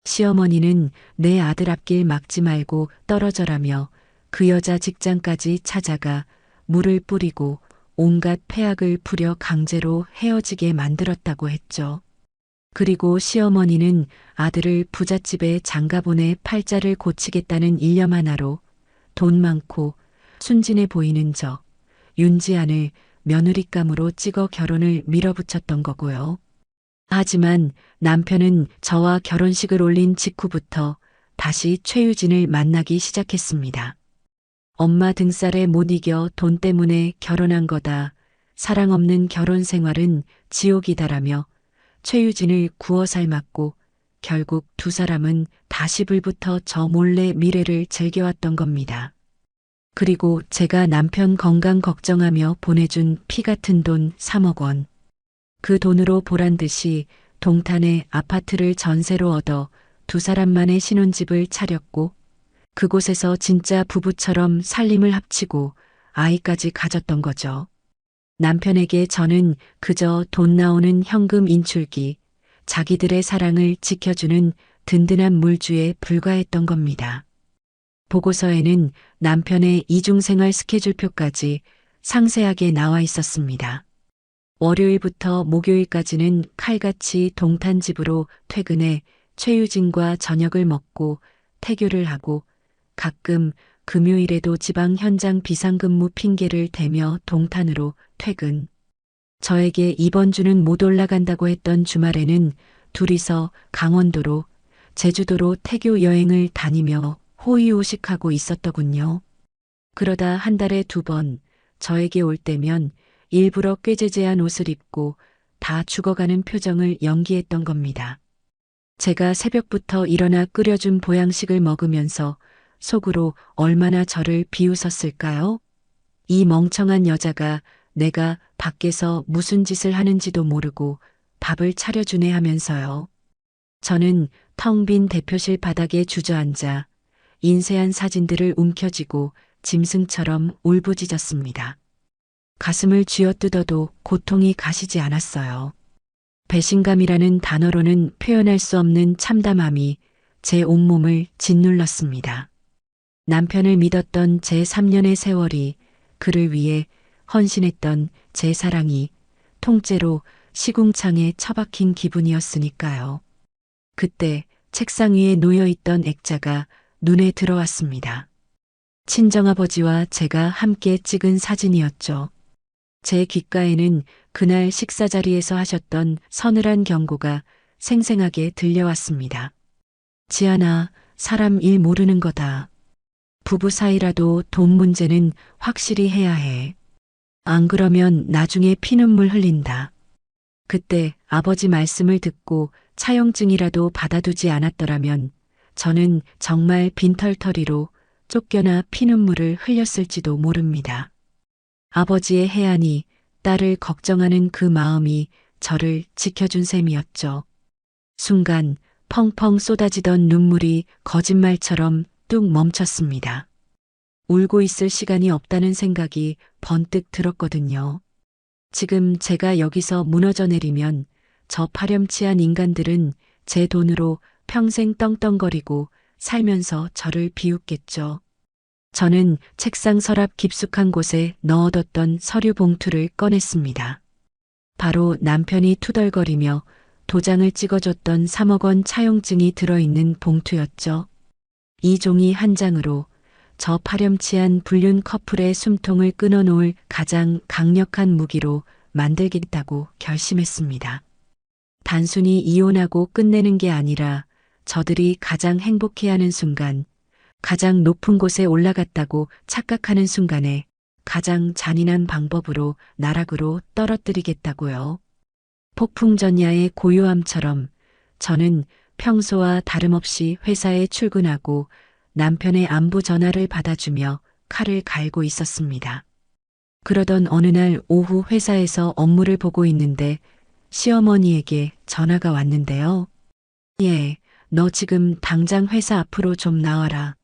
시어머니는 내 아들 앞길 막지 말고 떨어져라며 그 여자 직장까지 찾아가 물을 뿌리고 온갖 폐악을 부려 강제로 헤어지게 만들었다고 했죠. 그리고 시어머니는 아들을 부잣집에 장가보내 팔자를 고치겠다는 일념 하나로 돈 많고 순진해 보이는 저 윤지안을 며느리감으로 찍어 결혼을 밀어붙였던 거고요. 하지만 남편은 저와 결혼식을 올린 직후부터 다시 최유진을 만나기 시작했습니다. 엄마 등살에 못 이겨 돈 때문에 결혼한 거다. 사랑 없는 결혼 생활은 지옥이다라며 최유진을 구워 삶았고 결국 두 사람은 다시 불부터 저 몰래 미래를 즐겨왔던 겁니다. 그리고 제가 남편 건강 걱정하며 보내준 피 같은 돈 3억 원. 그 돈으로 보란 듯이 동탄에 아파트를 전세로 얻어 두 사람만의 신혼집을 차렸고 그곳에서 진짜 부부처럼 살림을 합치고 아이까지 가졌던 거죠. 남편에게 저는 그저 돈 나오는 현금 인출기, 자기들의 사랑을 지켜주는 든든한 물주에 불과했던 겁니다. 보고서에는 남편의 이중생활 스케줄표까지 상세하게 나와 있었습니다. 월요일부터 목요일까지는 칼같이 동탄집으로 퇴근해 최유진과 저녁을 먹고 태교를 하고 가끔 금요일에도 지방 현장 비상근무 핑계를 대며 동탄으로 퇴근. 저에게 이번 주는 못 올라간다고 했던 주말에는 둘이서 강원도로 제주도로 태교 여행을 다니며 호의호식하고 있었더군요. 그러다 한 달에 2번 저에게 올 때면 일부러 꾀재재한 옷을 입고 다 죽어가는 표정을 연기했던 겁니다. 제가 새벽부터 일어나 끓여준 보양식을 먹으면서 속으로 얼마나 저를 비웃었을까요? 이 멍청한 여자가 내가 밖에서 무슨 짓을 하는지도 모르고 밥을 차려주네 하면서요. 저는 텅 빈 대표실 바닥에 주저앉아 인쇄한 사진들을 움켜쥐고 짐승처럼 울부짖었습니다. 가슴을 쥐어뜯어도 고통이 가시지 않았어요. 배신감이라는 단어로는 표현할 수 없는 참담함이 제 온몸을 짓눌렀습니다. 남편을 믿었던 제 3년의 세월이, 그를 위해 헌신했던 제 사랑이 통째로 시궁창에 처박힌 기분이었으니까요. 그때 책상 위에 놓여있던 액자가 눈에 들어왔습니다. 친정아버지와 제가 함께 찍은 사진이었죠. 제 귓가에는 그날 식사 자리에서 하셨던 서늘한 경고가 생생하게 들려왔습니다. 지안아, 사람 일 모르는 거다. 부부 사이라도 돈 문제는 확실히 해야 해. 안 그러면 나중에 피눈물 흘린다. 그때 아버지 말씀을 듣고 차용증이라도 받아두지 않았더라면 저는 정말 빈털터리로 쫓겨나 피눈물을 흘렸을지도 모릅니다. 아버지의 해안이 딸을 걱정하는 그 마음이 저를 지켜준 셈이었죠. 순간 펑펑 쏟아지던 눈물이 거짓말처럼 뚝 멈췄습니다. 울고 있을 시간이 없다는 생각이 번뜩 들었거든요. 지금 제가 여기서 무너져 내리면 저 파렴치한 인간들은 제 돈으로 평생 떵떵거리고 살면서 저를 비웃겠죠. 저는 책상 서랍 깊숙한 곳에 넣어뒀던 서류 봉투를 꺼냈습니다. 바로 남편이 투덜거리며 도장을 찍어줬던 3억 원 차용증이 들어있는 봉투였죠. 이 종이 한 장으로 저 파렴치한 불륜 커플의 숨통을 끊어놓을 가장 강력한 무기로 만들겠다고 결심했습니다. 단순히 이혼하고 끝내는 게 아니라 저들이 가장 행복해하는 순간, 가장 높은 곳에 올라갔다고 착각하는 순간에 가장 잔인한 방법으로 나락으로 떨어뜨리겠다고요. 폭풍전야의 고요함처럼 저는 평소와 다름없이 회사에 출근하고 남편의 안부 전화를 받아주며 칼을 갈고 있었습니다. 그러던 어느 날 오후 회사에서 업무를 보고 있는데 시어머니에게 전화가 왔는데요. 예, 너 지금 당장 회사 앞으로 좀 나와라.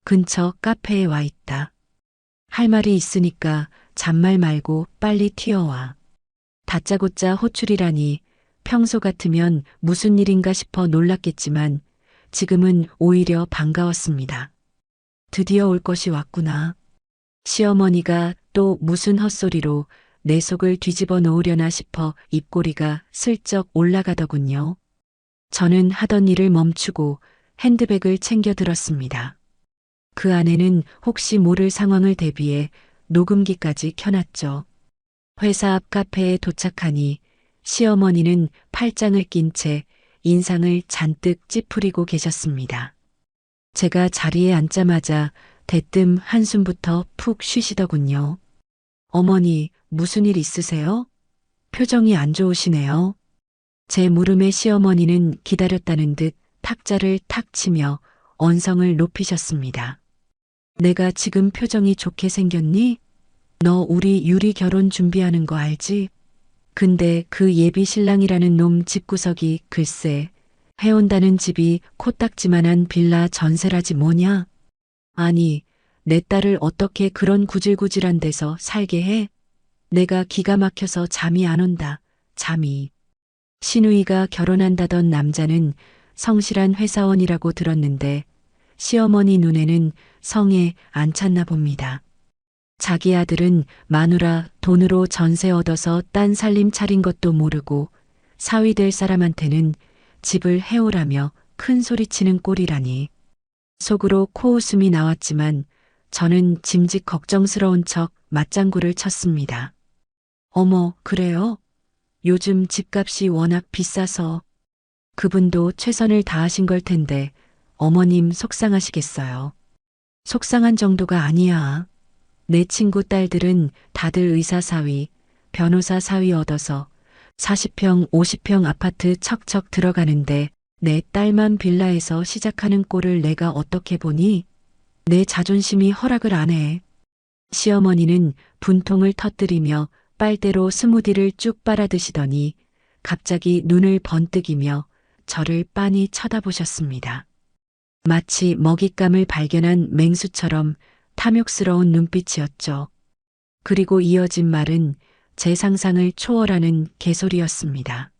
근처 카페에 와 있다. 할 말이 있으니까 잔말 말고 빨리 튀어와. 다짜고짜 호출이라니 평소 같으면 무슨 일인가 싶어 놀랐겠지만 지금은 오히려 반가웠습니다. 드디어 올 것이 왔구나. 시어머니가 또 무슨 헛소리로 내 속을 뒤집어 놓으려나 싶어 입꼬리가 슬쩍 올라가더군요. 저는 하던 일을 멈추고 핸드백을 챙겨 들었습니다. 그 안에는 혹시 모를 상황을 대비해 녹음기까지 켜놨죠. 회사 앞 카페에 도착하니 시어머니는 팔짱을 낀 채 인상을 잔뜩 찌푸리고 계셨습니다. 제가 자리에 앉자마자 대뜸 한숨부터 푹 쉬시더군요. 어머니, 무슨 일 있으세요? 표정이 안 좋으시네요. 제 물음에 시어머니는 기다렸다는 듯 탁자를 탁 치며 언성을 높이셨습니다. 내가 지금 표정이 좋게 생겼니? 너 우리 유리 결혼 준비하는 거 알지? 근데 그 예비 신랑이라는 놈 집구석이 글쎄 해온다는 집이 코딱지만한 빌라 전세라지 뭐냐? 아니, 내 딸을 어떻게 그런 구질구질한 데서 살게 해? 내가 기가 막혀서 잠이 안 온다. 잠이. 시누이가 결혼한다던 남자는 성실한 회사원이라고 들었는데 시어머니 눈에는 성에 안 찼나 봅니다. 자기 아들은 마누라 돈으로 전세 얻어서 딴 살림 차린 것도 모르고 사위 될 사람한테는 집을 해오라며 큰 소리치는 꼴이라니. 속으로 코웃음이 나왔지만 저는 짐짓 걱정스러운 척 맞장구를 쳤습니다. 어머, 그래요? 요즘 집값이 워낙 비싸서. 그분도 최선을 다하신 걸 텐데 어머님 속상하시겠어요. 속상한 정도가 아니야. 내 친구 딸들은 다들 의사 사위, 변호사 사위 얻어서 40평, 50평 아파트 척척 들어가는데 내 딸만 빌라에서 시작하는 꼴을 내가 어떻게 보니? 내 자존심이 허락을 안 해. 시어머니는 분통을 터뜨리며 빨대로 스무디를 쭉 빨아드시더니 갑자기 눈을 번뜩이며 저를 빤히 쳐다보셨습니다. 마치 먹잇감을 발견한 맹수처럼 탐욕스러운 눈빛이었죠. 그리고 이어진 말은 제 상상을 초월하는 개소리였습니다.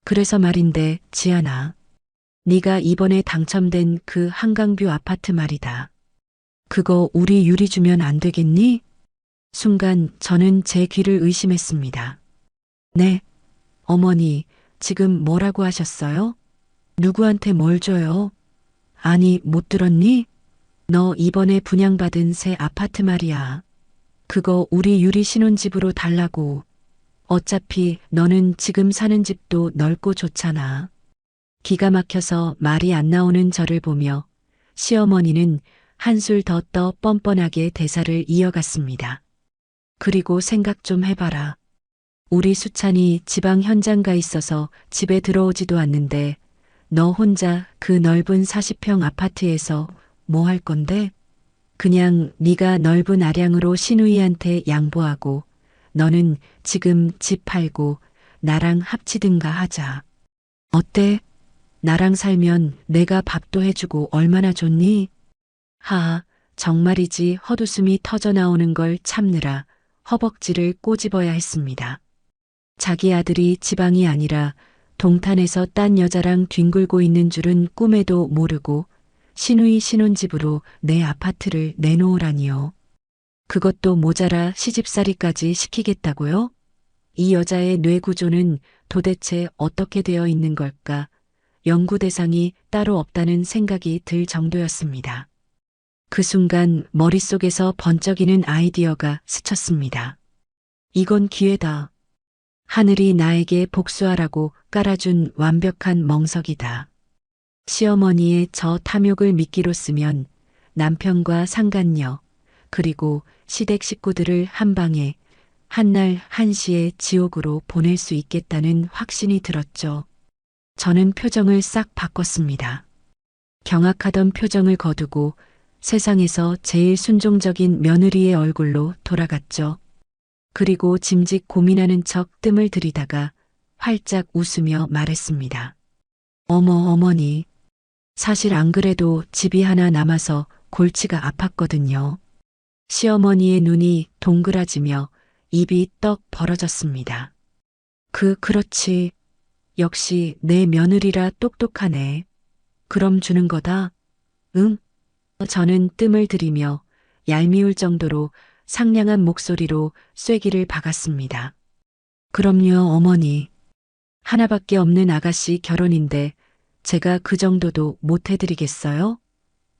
그래서 말인데 지아나, 네가 이번에 당첨된 그 한강뷰 아파트 말이다. 그거 우리 유리 주면 안 되겠니? 순간 저는 제 귀를 의심했습니다. 네, 어머니, 지금 뭐라고 하셨어요? 누구한테 뭘 줘요? 아니, 못 들었니? 너 이번에 분양받은 새 아파트 말이야. 그거 우리 유리 신혼집으로 달라고. 어차피 너는 지금 사는 집도 넓고 좋잖아. 기가 막혀서 말이 안 나오는 저를 보며 시어머니는 한술 더 떠 뻔뻔하게 대사를 이어갔습니다. 그리고 생각 좀 해봐라. 우리 수찬이 지방 현장 가 있어서 집에 들어오지도 않는데 너 혼자 그 넓은 40평 아파트에서 뭐 할 건데? 그냥 네가 넓은 아량으로 시누이한테 양보하고 너는 지금 집 팔고 나랑 합치든가 하자. 어때? 나랑 살면 내가 밥도 해주고 얼마나 좋니? 하하, 정말이지 헛웃음이 터져 나오는 걸 참느라 허벅지를 꼬집어야 했습니다. 자기 아들이 지방이 아니라 동탄에서 딴 여자랑 뒹굴고 있는 줄은 꿈에도 모르고 시누이 신혼집으로 내 아파트를 내놓으라니요. 그것도 모자라 시집살이까지 시키겠다고요? 이 여자의 뇌 구조는 도대체 어떻게 되어 있는 걸까? 연구 대상이 따로 없다는 생각이 들 정도였습니다. 그 순간 머릿속에서 번쩍이는 아이디어가 스쳤습니다. 이건 기회다. 하늘이 나에게 복수하라고 깔아준 완벽한 멍석이다. 시어머니의 저 탐욕을 미끼로 쓰면 남편과 상간녀, 그리고 시댁 식구들을 한 방에 한날 한시에 지옥으로 보낼 수 있겠다는 확신이 들었죠. 저는 표정을 싹 바꿨습니다. 경악하던 표정을 거두고 세상에서 제일 순종적인 며느리의 얼굴로 돌아갔죠. 그리고 짐짓 고민하는 척 뜸을 들이다가 활짝 웃으며 말했습니다. 어머, 어머니. 사실 안 그래도 집이 하나 남아서 골치가 아팠거든요. 시어머니의 눈이 동그라지며 입이 떡 벌어졌습니다. 그렇지. 역시 내 며느리라 똑똑하네. 그럼 주는 거다? 응? 저는 뜸을 들이며 얄미울 정도로 상냥한 목소리로 쐐기를 박았습니다. 그럼요, 어머니. 하나밖에 없는 아가씨 결혼인데 제가 그 정도도 못 해드리겠어요?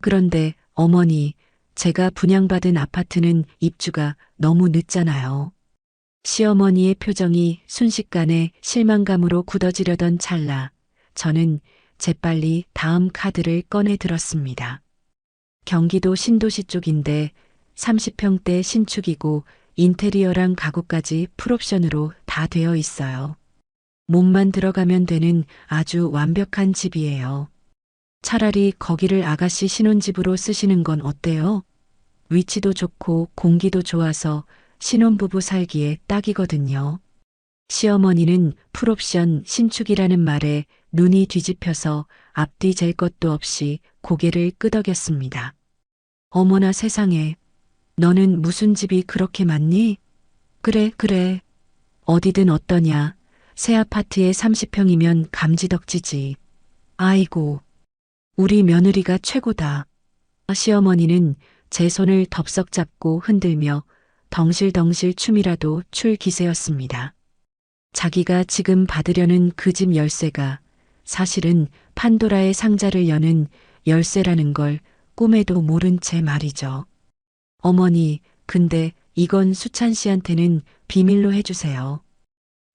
그런데 어머니, 제가 분양받은 아파트는 입주가 너무 늦잖아요. 시어머니의 표정이 순식간에 실망감으로 굳어지려던 찰나 저는 재빨리 다음 카드를 꺼내 들었습니다. 경기도 신도시 쪽인데 30평대 신축이고 인테리어랑 가구까지 풀옵션으로 다 되어 있어요. 몸만 들어가면 되는 아주 완벽한 집이에요. 차라리 거기를 아가씨 신혼집으로 쓰시는 건 어때요? 위치도 좋고 공기도 좋아서 신혼부부 살기에 딱이거든요. 시어머니는 풀옵션 신축이라는 말에 눈이 뒤집혀서 앞뒤 잴 것도 없이 고개를 끄덕였습니다. 어머나 세상에, 너는 무슨 집이 그렇게 많니? 그래. 어디든 어떠냐. 새 아파트에 30평이면 감지덕지지. 아이고, 우리 며느리가 최고다. 시어머니는 제 손을 덥석 잡고 흔들며 덩실덩실 춤이라도 출 기세였습니다. 자기가 지금 받으려는 그 집 열쇠가 사실은 판도라의 상자를 여는 열쇠라는 걸 꿈에도 모른 채 말이죠. 어머니, 근데 이건 수찬 씨한테는 비밀로 해주세요.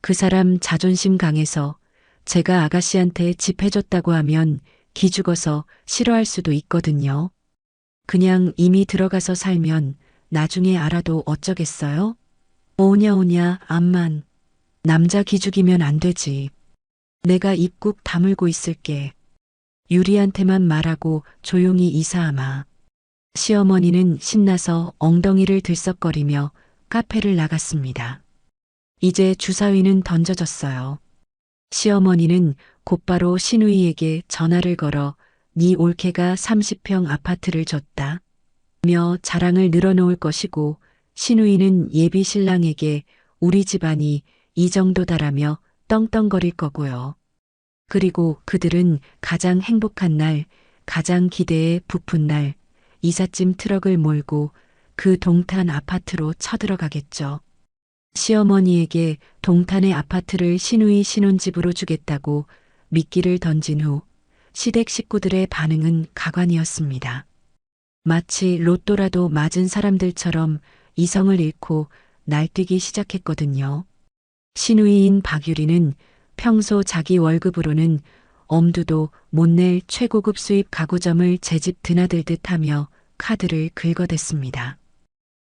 그 사람 자존심 강해서 제가 아가씨한테 집 해줬다고 하면 기죽어서 싫어할 수도 있거든요. 그냥 이미 들어가서 살면 나중에 알아도 어쩌겠어요? 오냐, 암만. 남자 기죽이면 안 되지. 내가 입 꾹 다물고 있을게. 유리한테만 말하고 조용히 이사하마. 시어머니는 신나서 엉덩이를 들썩거리며 카페를 나갔습니다. 이제 주사위는 던져졌어요. 시어머니는 곧바로 신우이에게 전화를 걸어 네 올케가 30평 아파트를 줬다. 며 자랑을 늘어놓을 것이고 신우이는 예비 신랑에게 우리 집안이 이 정도다라며 떵떵거릴 거고요. 그리고 그들은 가장 행복한 날, 가장 기대에 부푼 날, 이삿짐 트럭을 몰고 그 동탄 아파트로 쳐들어가겠죠. 시어머니에게 동탄의 아파트를 신우이 신혼집으로 주겠다고 미끼를 던진 후 시댁 식구들의 반응은 가관이었습니다. 마치 로또라도 맞은 사람들처럼 이성을 잃고 날뛰기 시작했거든요. 신우이인 박유리는 평소 자기 월급으로는 엄두도 못 낼 최고급 수입 가구점을 제 집 드나들듯 하며 카드를 긁어댔습니다.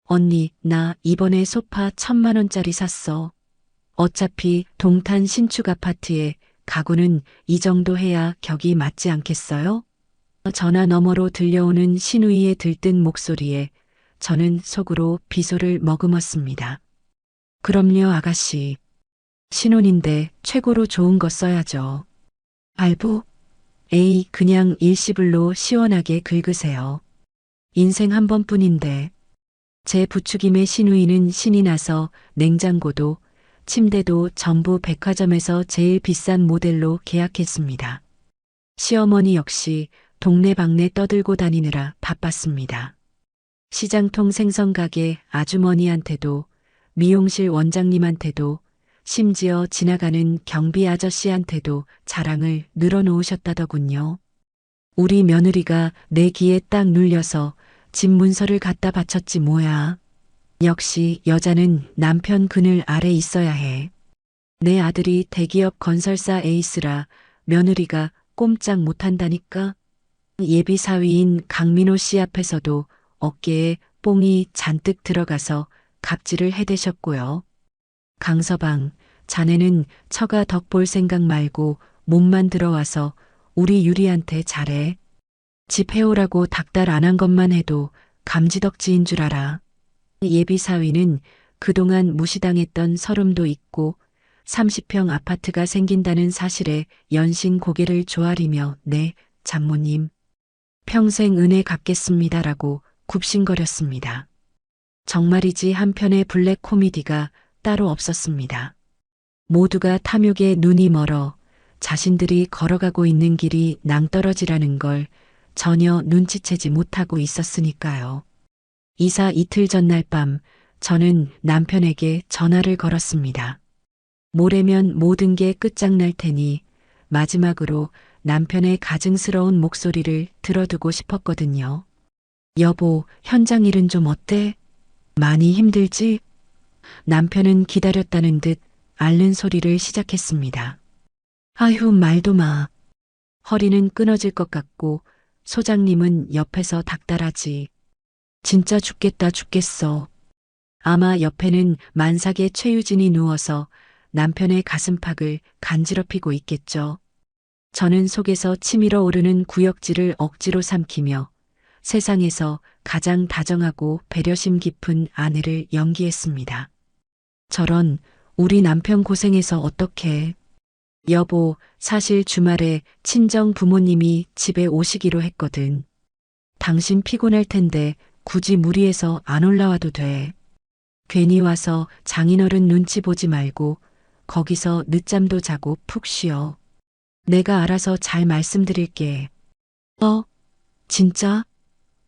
언니, 나 이번에 소파 1,000만 원짜리 샀어. 어차피 동탄 신축 아파트에 가구는 이 정도 해야 격이 맞지 않겠어요? 전화 너머로 들려오는 신우이의 들뜬 목소리에 저는 속으로 비소를 머금었습니다. 그럼요, 아가씨. 신혼인데 최고로 좋은 거 써야죠. 알부? 에이, 그냥 일시불로 시원하게 긁으세요. 인생 한 번뿐인데. 제 부추김에 신우이는 신이 나서 냉장고도 침대도 전부 백화점에서 제일 비싼 모델로 계약했습니다. 시어머니 역시 동네방네 떠들고 다니느라 바빴습니다. 시장통 생선가게 아주머니한테도 미용실 원장님한테도 심지어 지나가는 경비 아저씨한테도 자랑을 늘어놓으셨다더군요. 우리 며느리가 내 귀에 딱 눌려서 집 문서를 갖다 바쳤지 뭐야. 역시 여자는 남편 그늘 아래 있어야 해. 내 아들이 대기업 건설사 에이스라 며느리가 꼼짝 못한다니까. 예비 사위인 강민호 씨 앞에서도 어깨에 뽕이 잔뜩 들어가서 갑질을 해대셨고요. 강서방, 자네는 처가 덕볼 생각 말고 몸만 들어와서 우리 유리한테 잘해. 집 해오라고 닥달 안 한 것만 해도 감지덕지인 줄 알아. 예비 사위는 그동안 무시당했던 서름도 있고 30평 아파트가 생긴다는 사실에 연신 고개를 조아리며 네, 장모님. 평생 은혜 갚겠습니다라고 굽신거렸습니다. 정말이지 한편의 블랙 코미디가 따로 없었습니다. 모두가 탐욕에 눈이 멀어 자신들이 걸어가고 있는 길이 낭떠러지라는 걸 전혀 눈치채지 못하고 있었으니까요. 이사 이틀 전날 밤 저는 남편에게 전화를 걸었습니다. 모레면 모든 게 끝장날 테니 마지막으로 남편의 가증스러운 목소리를 들어두고 싶었거든요. 여보, 현장 일은 좀 어때? 많이 힘들지? 남편은 기다렸다는 듯 앓는 소리를 시작했습니다. 아휴, 말도 마. 허리는 끊어질 것 같고 소장님은 옆에서 닥달하지. 진짜 죽겠다 죽겠어. 아마 옆에는 만삭의 최유진이 누워서 남편의 가슴팍을 간지럽히고 있겠죠. 저는 속에서 치밀어 오르는 구역질을 억지로 삼키며 세상에서 가장 다정하고 배려심 깊은 아내를 연기했습니다. 저런, 우리 남편 고생해서 어떡해. 여보, 사실 주말에 친정 부모님이 집에 오시기로 했거든. 당신 피곤할 텐데 굳이 무리해서 안 올라와도 돼. 괜히 와서 장인어른 눈치 보지 말고 거기서 늦잠도 자고 푹 쉬어. 내가 알아서 잘 말씀드릴게. 진짜?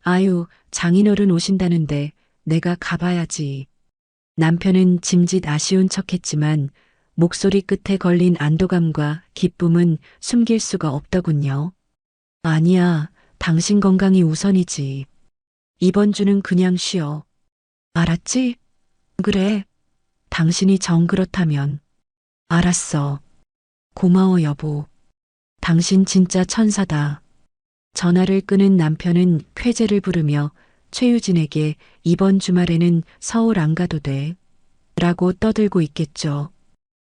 아유, 장인어른 오신다는데 내가 가봐야지. 남편은 짐짓 아쉬운 척했지만 목소리 끝에 걸린 안도감과 기쁨은 숨길 수가 없더군요. 아니야, 당신 건강이 우선이지. 이번 주는 그냥 쉬어. 알았지? 그래. 당신이 정 그렇다면. 알았어. 고마워, 여보. 당신 진짜 천사다. 전화를 끊은 남편은 쾌재를 부르며 최유진에게 이번 주말에는 서울 안 가도 돼. 라고 떠들고 있겠죠.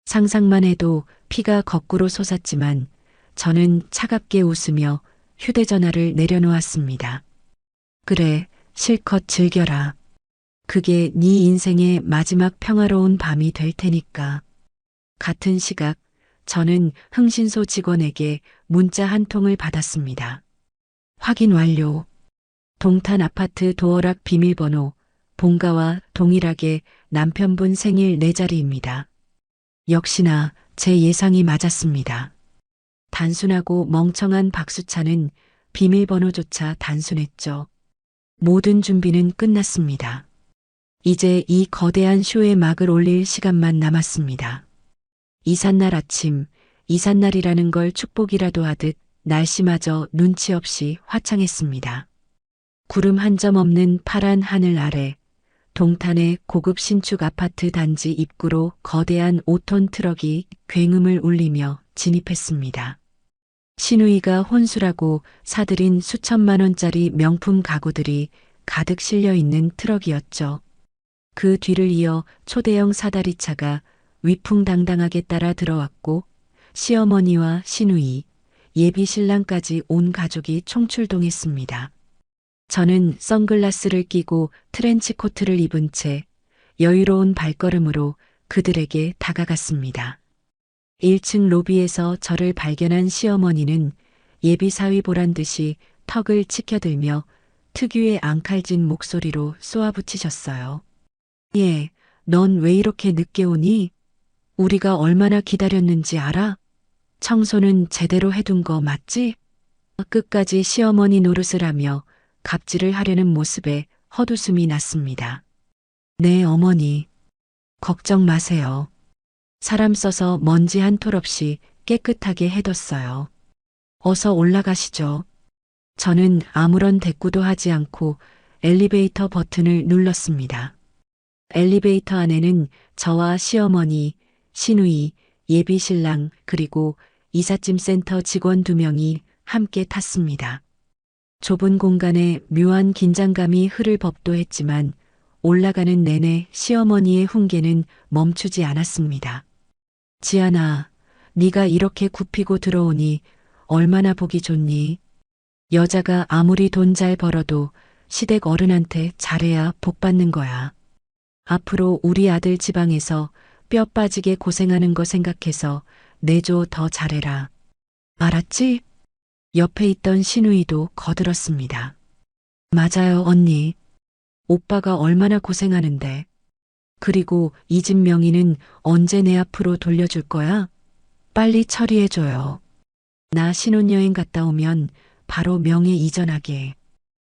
상상만 해도 피가 거꾸로 솟았지만 저는 차갑게 웃으며 휴대전화를 내려놓았습니다. 그래, 실컷 즐겨라. 그게 네 인생의 마지막 평화로운 밤이 될 테니까. 같은 시각 저는 흥신소 직원에게 문자 한 통을 받았습니다. 확인 완료. 동탄 아파트 도어락 비밀번호 본가와 동일하게 남편분 생일 4자리입니다. 역시나 제 예상이 맞았습니다. 단순하고 멍청한 박수찬은 비밀번호조차 단순했죠. 모든 준비는 끝났습니다. 이제 이 거대한 쇼에 막을 올릴 시간만 남았습니다. 이삿날 아침, 이삿날이라는 걸 축복이라도 하듯 날씨마저 눈치 없이 화창했습니다. 구름 한 점 없는 파란 하늘 아래 동탄의 고급 신축 아파트 단지 입구로 거대한 5톤 트럭이 굉음을 울리며 진입했습니다. 신우이가 혼술하고 사들인 수천만 원짜리 명품 가구들이 가득 실려 있는 트럭이었죠. 그 뒤를 이어 초대형 사다리차가 위풍당당하게 따라 들어왔고 시어머니와 신우이, 예비 신랑까지 온 가족이 총출동했습니다. 저는 선글라스를 끼고 트렌치 코트를 입은 채 여유로운 발걸음으로 그들에게 다가갔습니다. 1층 로비에서 저를 발견한 시어머니는 예비 사위 보란 듯이 턱을 치켜들며 특유의 앙칼진 목소리로 쏘아붙이셨어요. 예, 넌 왜 이렇게 늦게 오니? 우리가 얼마나 기다렸는지 알아? 청소는 제대로 해둔 거 맞지? 끝까지 시어머니 노릇을 하며 갑질을 하려는 모습에 헛웃음이 났습니다. 네, 어머니. 걱정 마세요. 사람 써서 먼지 한 톨 없이 깨끗하게 해뒀어요. 어서 올라가시죠. 저는 아무런 대꾸도 하지 않고 엘리베이터 버튼을 눌렀습니다. 엘리베이터 안에는 저와 시어머니, 신우이, 예비 신랑 그리고 이삿짐 센터 직원 2명이 함께 탔습니다. 좁은 공간에 묘한 긴장감이 흐를 법도 했지만 올라가는 내내 시어머니의 훈계는 멈추지 않았습니다. 지안아, 네가 이렇게 굽히고 들어오니 얼마나 보기 좋니? 여자가 아무리 돈 잘 벌어도 시댁 어른한테 잘해야 복 받는 거야. 앞으로 우리 아들 지방에서 뼈 빠지게 고생하는 거 생각해서 내조 더 잘해라. 알았지? 옆에 있던 신우이도 거들었습니다. 맞아요, 언니. 오빠가 얼마나 고생하는데. 그리고 이 집 명의는 언제 내 앞으로 돌려줄 거야? 빨리 처리해줘요. 나 신혼여행 갔다 오면 바로 명예 이전하게.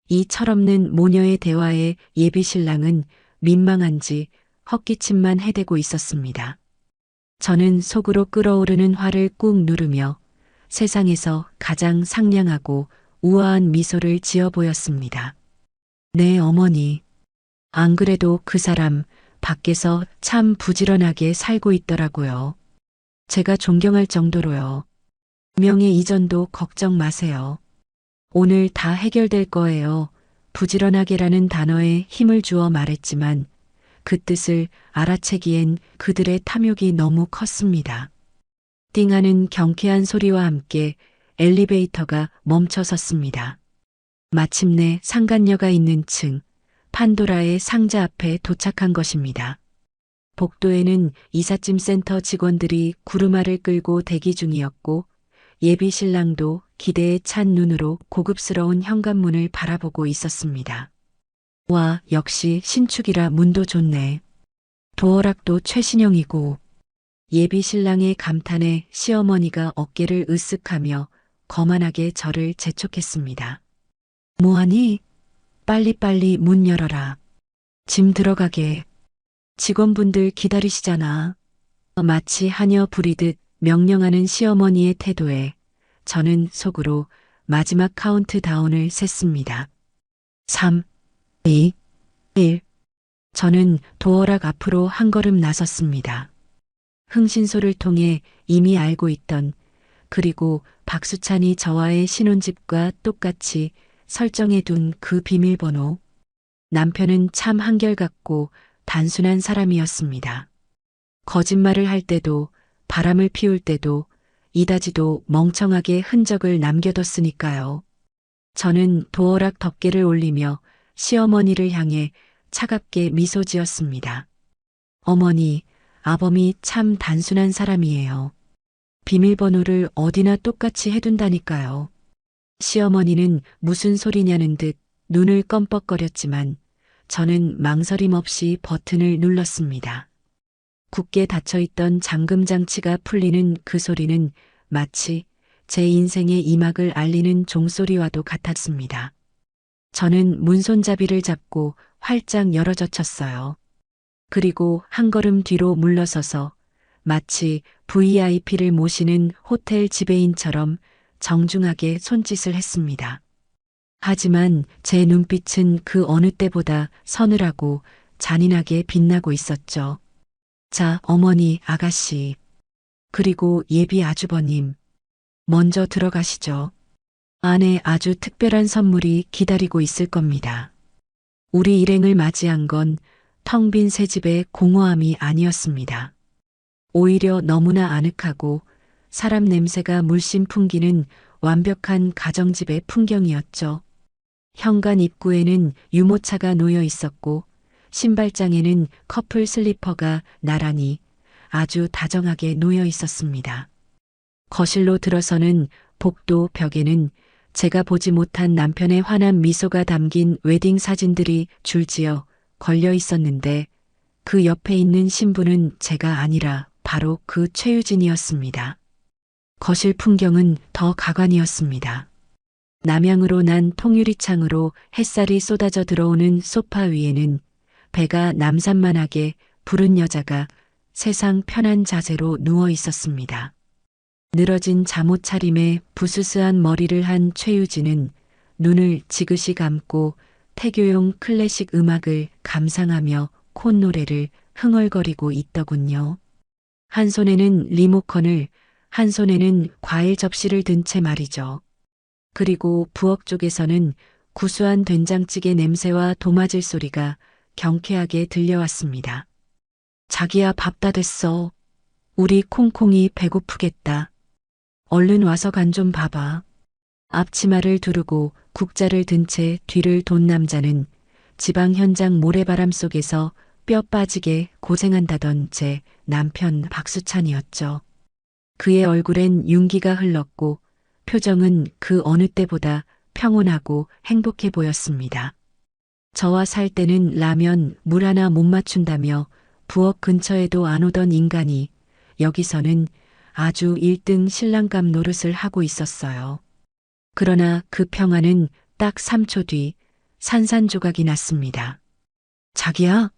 이 철없는 모녀의 대화에 예비 신랑은 민망한지 헛기침만 해대고 있었습니다. 저는 속으로 끓어오르는 화를 꾹 누르며 세상에서 가장 상냥하고 우아한 미소를 지어 보였습니다. 네, 어머니. 안 그래도 그 사람 밖에서 참 부지런하게 살고 있더라고요. 제가 존경할 정도로요. 명예 이전도 걱정 마세요. 오늘 다 해결될 거예요. 부지런하게라는 단어에 힘을 주어 말했지만 그 뜻을 알아채기엔 그들의 탐욕이 너무 컸습니다. 띵하는 경쾌한 소리와 함께 엘리베이터가 멈춰 섰습니다. 마침내 상간녀가 있는 층, 판도라의 상자 앞에 도착한 것입니다. 복도에는 이삿짐 센터 직원들이 구루마를 끌고 대기 중이었고 예비 신랑도 기대에 찬 눈으로 고급스러운 현관문을 바라보고 있었습니다. 와, 역시 신축이라 문도 좋네. 도어락도 최신형이고. 예비 신랑의 감탄에 시어머니가 어깨를 으쓱하며 거만하게 저를 재촉했습니다. 뭐하니? 빨리빨리 문 열어라. 짐 들어가게. 직원분들 기다리시잖아. 마치 하녀 부리듯 명령하는 시어머니의 태도에 저는 속으로 마지막 카운트다운을 셌습니다. 3, 2, 1. 저는 도어락 앞으로 한 걸음 나섰습니다. 흥신소를 통해 이미 알고 있던 그리고 박수찬이 저와의 신혼집과 똑같이 설정해 둔 그 비밀번호. 남편은 참 한결같고 단순한 사람이었습니다. 거짓말을 할 때도 바람을 피울 때도 이다지도 멍청하게 흔적을 남겨뒀으니까요. 저는 도어락 덮개를 올리며 시어머니를 향해 차갑게 미소 지었습니다. 어머니, 아범이 참 단순한 사람이에요. 비밀번호를 어디나 똑같이 해둔다니까요. 시어머니는 무슨 소리냐는 듯 눈을 껌뻑거렸지만 저는 망설임 없이 버튼을 눌렀습니다. 굳게 닫혀있던 잠금 장치가 풀리는 그 소리는 마치 제 인생의 이막을 알리는 종소리와도 같았습니다. 저는 문손잡이를 잡고 활짝 열어젖혔어요. 그리고 한 걸음 뒤로 물러서서 마치 VIP를 모시는 호텔 지배인처럼 정중하게 손짓을 했습니다. 하지만 제 눈빛은 그 어느 때보다 서늘하고 잔인하게 빛나고 있었죠. 자, 어머니, 아가씨, 그리고 예비 아주버님, 먼저 들어가시죠. 안에 아주 특별한 선물이 기다리고 있을 겁니다. 우리 일행을 맞이한 건 텅 빈 새 집의 공허함이 아니었습니다. 오히려 너무나 아늑하고 사람 냄새가 물씬 풍기는 완벽한 가정집의 풍경이었죠. 현관 입구에는 유모차가 놓여 있었고 신발장에는 커플 슬리퍼가 나란히 아주 다정하게 놓여 있었습니다. 거실로 들어서는 복도 벽에는 제가 보지 못한 남편의 환한 미소가 담긴 웨딩 사진들이 줄지어 걸려 있었는데 그 옆에 있는 신부는 제가 아니라 바로 그 최유진이었습니다. 거실 풍경은 더 가관이었습니다. 남향으로 난 통유리창으로 햇살이 쏟아져 들어오는 소파 위에는 배가 남산만하게 부른 여자가 세상 편한 자세로 누워 있었습니다. 늘어진 잠옷 차림에 부스스한 머리를 한 최유진은 눈을 지그시 감고 태교용 클래식 음악을 감상하며 콧노래를 흥얼거리고 있더군요. 한 손에는 리모컨을, 한 손에는 과일 접시를 든 채 말이죠. 그리고 부엌 쪽에서는 구수한 된장찌개 냄새와 도마질 소리가 경쾌하게 들려왔습니다. 자기야, 밥 다 됐어. 우리 콩콩이 배고프겠다. 얼른 와서 간 좀 봐봐. 앞치마를 두르고 국자를 든 채 뒤를 돈 남자는 지방 현장 모래바람 속에서 뼈 빠지게 고생한다던 제 남편 박수찬이었죠. 그의 얼굴엔 윤기가 흘렀고 표정은 그 어느 때보다 평온하고 행복해 보였습니다. 저와 살 때는 라면 물 하나 못 맞춘다며 부엌 근처에도 안 오던 인간이 여기서는 아주 1등 신랑감 노릇을 하고 있었어요. 그러나 그 평화는 딱 3초 뒤 산산조각이 났습니다. 자기야?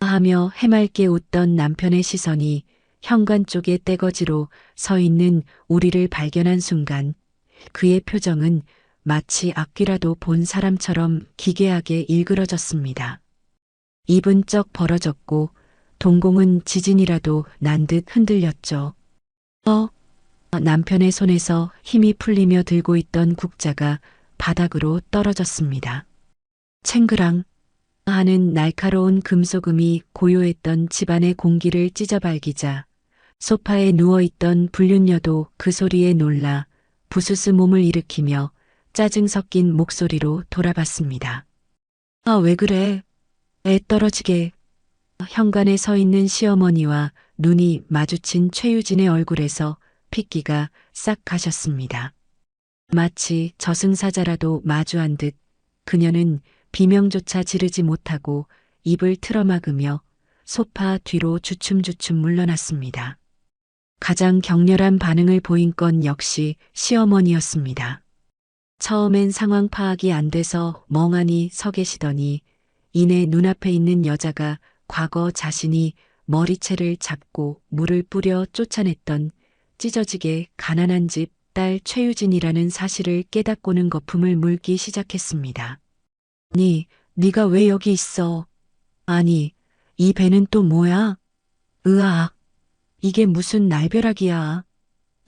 하며 해맑게 웃던 남편의 시선이 현관 쪽의 떼거지로 서 있는 우리를 발견한 순간 그의 표정은 마치 앞귀라도 본 사람처럼 기괴하게 일그러졌습니다. 입은 쩍 벌어졌고 동공은 지진이라도 난 듯 흔들렸죠. 남편의 손에서 힘이 풀리며 들고 있던 국자가 바닥으로 떨어졌습니다. 챙그랑 하는 날카로운 금소금이 고요했던 집안의 공기를 찢어발기자 소파에 누워있던 불륜녀도 그 소리에 놀라 부스스 몸을 일으키며 짜증 섞인 목소리로 돌아봤습니다. 왜 그래? 애 떨어지게. 현관에 서 있는 시어머니와 눈이 마주친 최유진의 얼굴에서 핏기가 싹 가셨습니다. 마치 저승사자라도 마주한 듯 그녀는 비명조차 지르지 못하고 입을 틀어막으며 소파 뒤로 주춤주춤 물러났습니다. 가장 격렬한 반응을 보인 건 역시 시어머니였습니다. 처음엔 상황 파악이 안 돼서 멍하니 서 계시더니 이내 눈앞에 있는 여자가 과거 자신이 머리채를 잡고 물을 뿌려 쫓아냈던 찢어지게 가난한 집 딸 최유진이라는 사실을 깨닫고는 거품을 물기 시작했습니다. 네가 왜 여기 있어? 아니, 이 배는 또 뭐야? 으악, 이게 무슨 날벼락이야.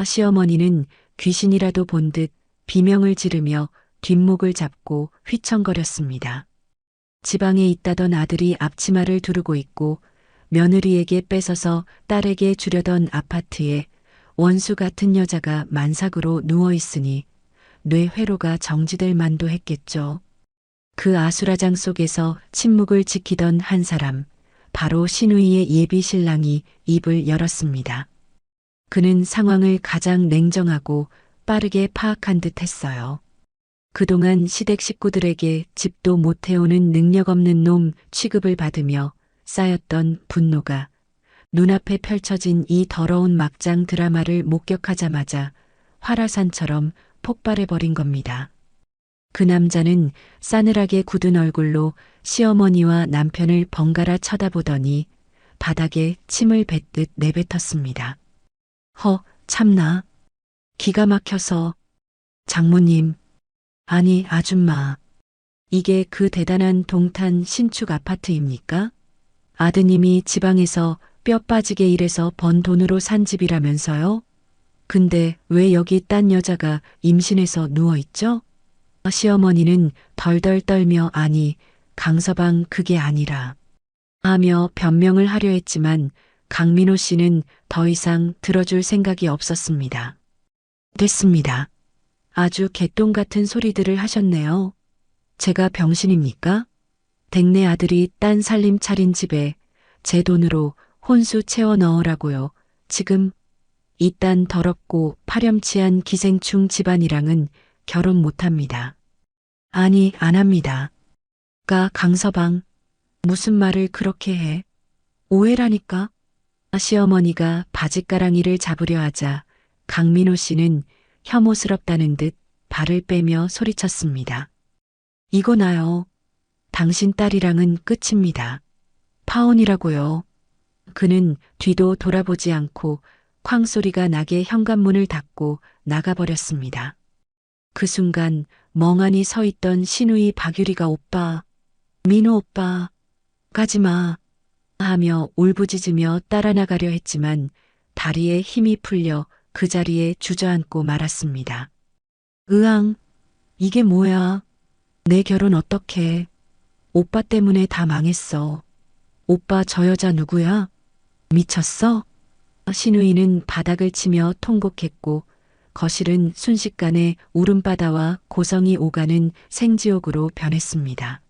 시어머니는 귀신이라도 본 듯 비명을 지르며 뒷목을 잡고 휘청거렸습니다. 지방에 있다던 아들이 앞치마를 두르고 있고 며느리에게 뺏어서 딸에게 주려던 아파트에 원수 같은 여자가 만삭으로 누워있으니 뇌회로가 정지될 만도 했겠죠. 그 아수라장 속에서 침묵을 지키던 한 사람, 바로 신우이의 예비 신랑이 입을 열었습니다. 그는 상황을 가장 냉정하고 빠르게 파악한 듯 했어요. 그동안 시댁 식구들에게 집도 못 해오는 능력 없는 놈 취급을 받으며 쌓였던 분노가 눈앞에 펼쳐진 이 더러운 막장 드라마를 목격하자마자 활화산처럼 폭발해버린 겁니다. 그 남자는 싸늘하게 굳은 얼굴로 시어머니와 남편을 번갈아 쳐다보더니 바닥에 침을 뱉듯 내뱉었습니다. 참나. 기가 막혀서. 장모님. 아니, 아줌마. 이게 그 대단한 동탄 신축 아파트입니까? 아드님이 지방에서 뼈 빠지게 일해서 번 돈으로 산 집이라면서요? 근데 왜 여기 딴 여자가 임신해서 누워있죠? 시어머니는 덜덜 떨며 아니, 강서방 그게 아니라 하며 변명을 하려 했지만 강민호 씨는 더 이상 들어줄 생각이 없었습니다. 됐습니다. 아주 개똥 같은 소리들을 하셨네요. 제가 병신입니까? 댁내 아들이 딴 살림 차린 집에 제 돈으로 혼수 채워 넣으라고요. 지금 이딴 더럽고 파렴치한 기생충 집안이랑은 결혼 못합니다. 아니, 안 합니다. 강서방, 무슨 말을 그렇게 해? 오해라니까? 시어머니가 바짓가랑이를 잡으려 하자 강민호 씨는 혐오스럽다는 듯 발을 빼며 소리쳤습니다. 이거 나요. 당신 딸이랑은 끝입니다. 파혼이라고요. 그는 뒤도 돌아보지 않고 쾅 소리가 나게 현관문을 닫고 나가버렸습니다. 그 순간 멍하니 서 있던 신우이 박유리가 오빠, 민호 오빠, 가지마 하며 울부짖으며 따라 나가려 했지만 다리에 힘이 풀려 그 자리에 주저앉고 말았습니다. 으앙, 이게 뭐야? 내 결혼 어떡해? 오빠 때문에 다 망했어. 오빠 저 여자 누구야? 미쳤어? 신우이는 바닥을 치며 통곡했고 거실은 순식간에 울음바다와 고성이 오가는 생지옥으로 변했습니다.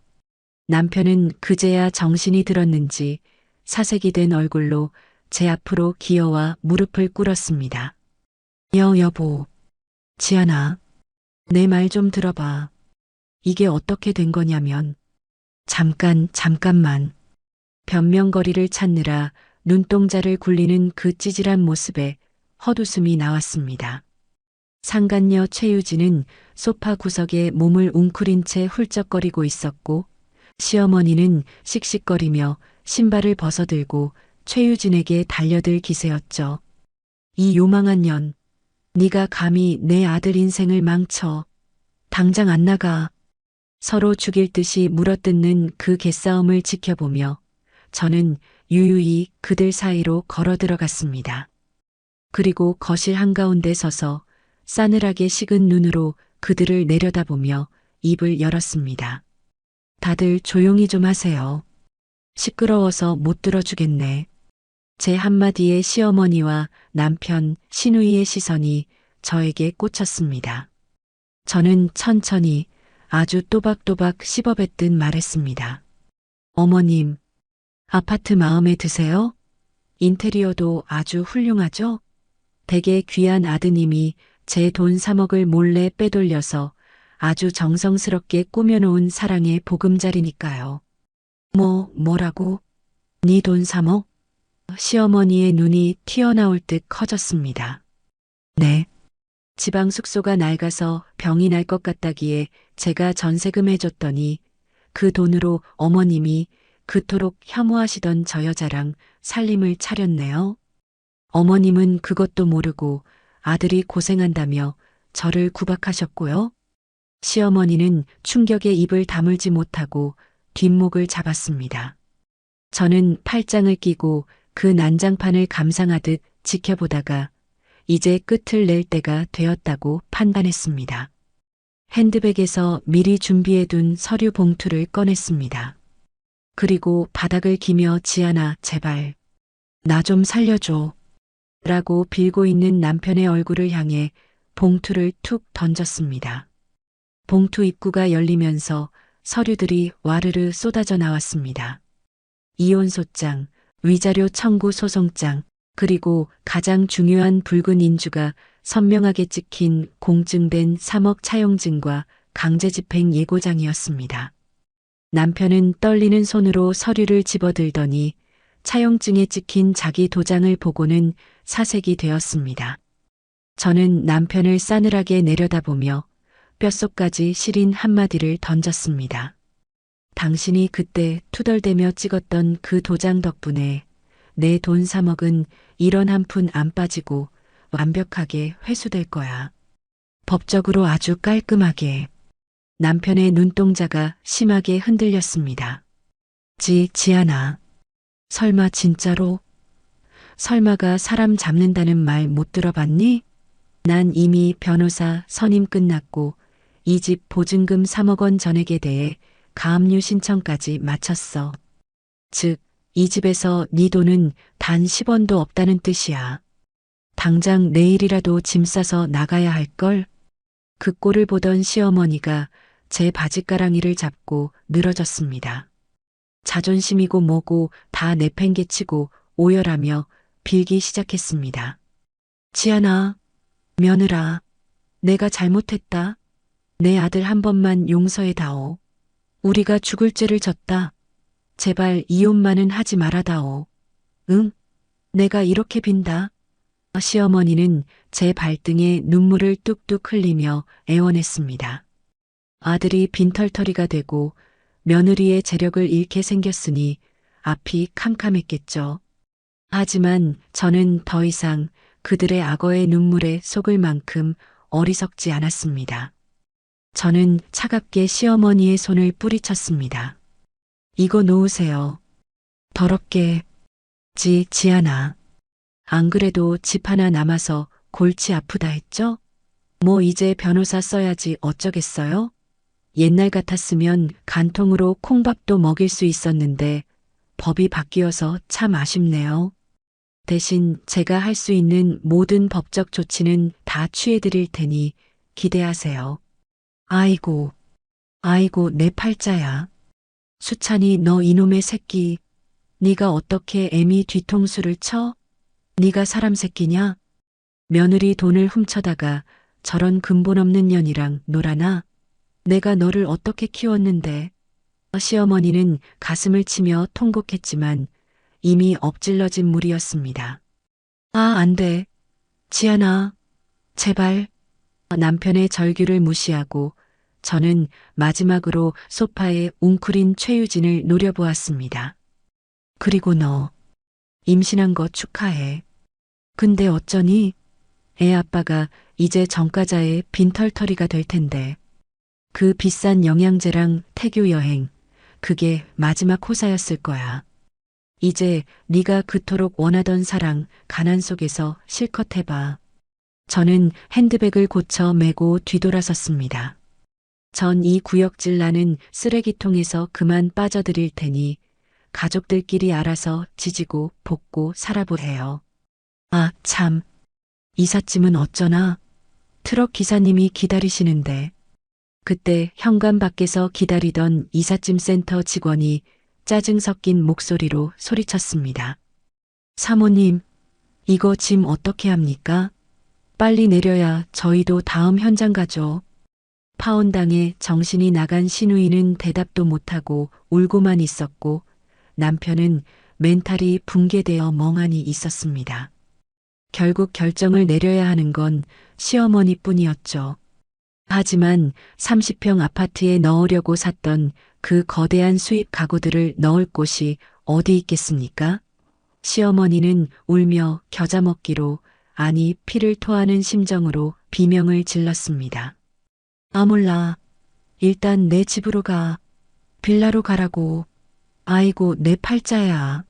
남편은 그제야 정신이 들었는지 사색이 된 얼굴로 제 앞으로 기어와 무릎을 꿇었습니다. 여보, 지안아, 내 말 좀 들어봐. 이게 어떻게 된 거냐면, 잠깐만. 변명거리를 찾느라 눈동자를 굴리는 그 찌질한 모습에 헛웃음이 나왔습니다. 상간녀 최유진은 소파 구석에 몸을 웅크린 채 훌쩍거리고 있었고, 시어머니는 씩씩거리며 신발을 벗어들고 최유진에게 달려들 기세였죠. 이 요망한 년, 네가 감히 내 아들 인생을 망쳐. 당장 안 나가. 서로 죽일 듯이 물어뜯는 그 개싸움을 지켜보며 저는 유유히 그들 사이로 걸어 들어갔습니다. 그리고 거실 한가운데 서서 싸늘하게 식은 눈으로 그들을 내려다보며 입을 열었습니다. 다들 조용히 좀 하세요. 시끄러워서 못 들어주겠네. 제 한마디에 시어머니와 남편 신우이의 시선이 저에게 꽂혔습니다. 저는 천천히 아주 또박또박 씹어뱉듯 말했습니다. 어머님, 아파트 마음에 드세요? 인테리어도 아주 훌륭하죠? 되게 귀한 아드님이 제 돈 3억을 몰래 빼돌려서 아주 정성스럽게 꾸며놓은 사랑의 보금자리니까요. 뭐라고? 네 돈 3억? 시어머니의 눈이 튀어나올 듯 커졌습니다. 네. 지방 숙소가 낡아서 병이 날 것 같다기에 제가 전세금 해줬더니 그 돈으로 어머님이 그토록 혐오하시던 저 여자랑 살림을 차렸네요. 어머님은 그것도 모르고 아들이 고생한다며 저를 구박하셨고요. 시어머니는 충격에 입을 다물지 못하고 뒷목을 잡았습니다. 저는 팔짱을 끼고 그 난장판을 감상하듯 지켜보다가 이제 끝을 낼 때가 되었다고 판단했습니다. 핸드백에서 미리 준비해둔 서류 봉투를 꺼냈습니다. 그리고 바닥을 기며 지안아 제발 나 좀 살려줘 라고 빌고 있는 남편의 얼굴을 향해 봉투를 툭 던졌습니다. 봉투 입구가 열리면서 서류들이 와르르 쏟아져 나왔습니다. 이혼소장, 위자료 청구 소송장, 그리고 가장 중요한 붉은 인주가 선명하게 찍힌 공증된 3억 차용증과 강제집행 예고장이었습니다. 남편은 떨리는 손으로 서류를 집어들더니 차용증에 찍힌 자기 도장을 보고는 사색이 되었습니다. 저는 남편을 싸늘하게 내려다보며 뼛속까지 시린 한마디를 던졌습니다. 당신이 그때 투덜대며 찍었던 그 도장 덕분에 내 돈 3억은 1원 한 푼 안 빠지고 완벽하게 회수될 거야. 법적으로 아주 깔끔하게. 남편의 눈동자가 심하게 흔들렸습니다. 지안아. 설마 진짜로? 설마가 사람 잡는다는 말 못 들어봤니? 난 이미 변호사 선임 끝났고 이 집 보증금 3억 원 전액에 대해 가압류 신청까지 마쳤어. 즉, 이 집에서 네 돈은 단 10원도 없다는 뜻이야. 당장 내일이라도 짐 싸서 나가야 할걸? 그 꼴을 보던 시어머니가 제 바짓가랑이를 잡고 늘어졌습니다. 자존심이고 뭐고 다 내팽개치고 오열하며 빌기 시작했습니다. 지안아, 며느라, 내가 잘못했다. 내 아들 한 번만 용서해다오. 우리가 죽을 죄를 졌다. 제발 이혼만은 하지 말아다오. 응? 내가 이렇게 빈다. 시어머니는 제 발등에 눈물을 뚝뚝 흘리며 애원했습니다. 아들이 빈털터리가 되고 며느리의 재력을 잃게 생겼으니 앞이 캄캄했겠죠. 하지만 저는 더 이상 그들의 악어의 눈물에 속을 만큼 어리석지 않았습니다. 저는 차갑게 시어머니의 손을 뿌리쳤습니다. 이거 놓으세요. 더럽게. 지안아. 안 그래도 집 하나 남아서 골치 아프다 했죠? 뭐 이제 변호사 써야지 어쩌겠어요? 옛날 같았으면 간통으로 콩밥도 먹일 수 있었는데 법이 바뀌어서 참 아쉽네요. 대신 제가 할 수 있는 모든 법적 조치는 다 취해드릴 테니 기대하세요. 아이고, 아이고 내 팔자야. 수찬이 너 이놈의 새끼. 네가 어떻게 애미 뒤통수를 쳐? 네가 사람 새끼냐? 며느리 돈을 훔쳐다가 저런 근본 없는 년이랑 놀아나? 내가 너를 어떻게 키웠는데? 시어머니는 가슴을 치며 통곡했지만 이미 엎질러진 물이었습니다. 아, 안 돼. 지안아, 제발. 남편의 절규를 무시하고 저는 마지막으로 소파에 웅크린 최유진을 노려보았습니다. 그리고 너, 임신한 거 축하해. 근데 어쩌니? 애 아빠가 이제 전과자의 빈털터리가 될 텐데. 그 비싼 영양제랑 태교 여행, 그게 마지막 호사였을 거야. 이제 네가 그토록 원하던 사랑, 가난 속에서 실컷 해봐. 저는 핸드백을 고쳐 메고 뒤돌아섰습니다. 전 이 구역질 나는 쓰레기통에서 그만 빠져드릴 테니 가족들끼리 알아서 지지고 볶고 살아보세요. 아, 참. 이삿짐은 어쩌나? 트럭 기사님이 기다리시는데. 그때 현관 밖에서 기다리던 이삿짐 센터 직원이 짜증 섞인 목소리로 소리쳤습니다. 사모님, 이거 짐 어떻게 합니까? 빨리 내려야 저희도 다음 현장 가죠. 파혼당해 정신이 나간 시누이는 대답도 못하고 울고만 있었고 남편은 멘탈이 붕괴되어 멍하니 있었습니다. 결국 결정을 내려야 하는 건 시어머니뿐이었죠. 하지만 30평 아파트에 넣으려고 샀던 그 거대한 수입 가구들을 넣을 곳이 어디 있겠습니까? 시어머니는 울며 겨자 먹기로, 아니 피를 토하는 심정으로 비명을 질렀습니다. 아 몰라. 일단 내 집으로 가. 빌라로 가라고. 아이고 내 팔자야.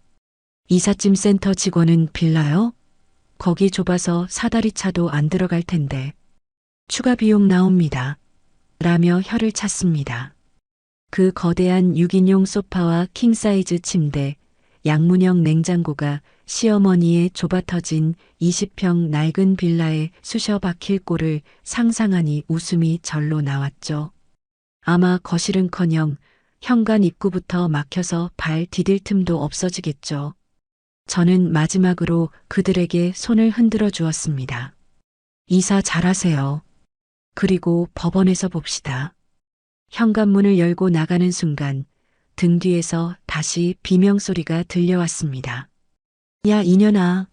이삿짐 센터 직원은 빌라요? 거기 좁아서 사다리 차도 안 들어갈 텐데. 추가 비용 나옵니다. 라며 혀를 찼습니다. 그 거대한 6인용 소파와 킹사이즈 침대, 양문형 냉장고가 시어머니의 좁아터진 20평 낡은 빌라에 쑤셔 박힐 꼴을 상상하니 웃음이 절로 나왔죠. 아마 거실은커녕 현관 입구부터 막혀서 발 디딜 틈도 없어지겠죠. 저는 마지막으로 그들에게 손을 흔들어 주었습니다. 이사 잘하세요. 그리고 법원에서 봅시다. 현관문을 열고 나가는 순간 등 뒤에서 다시 비명소리가 들려왔습니다. 야 이년아,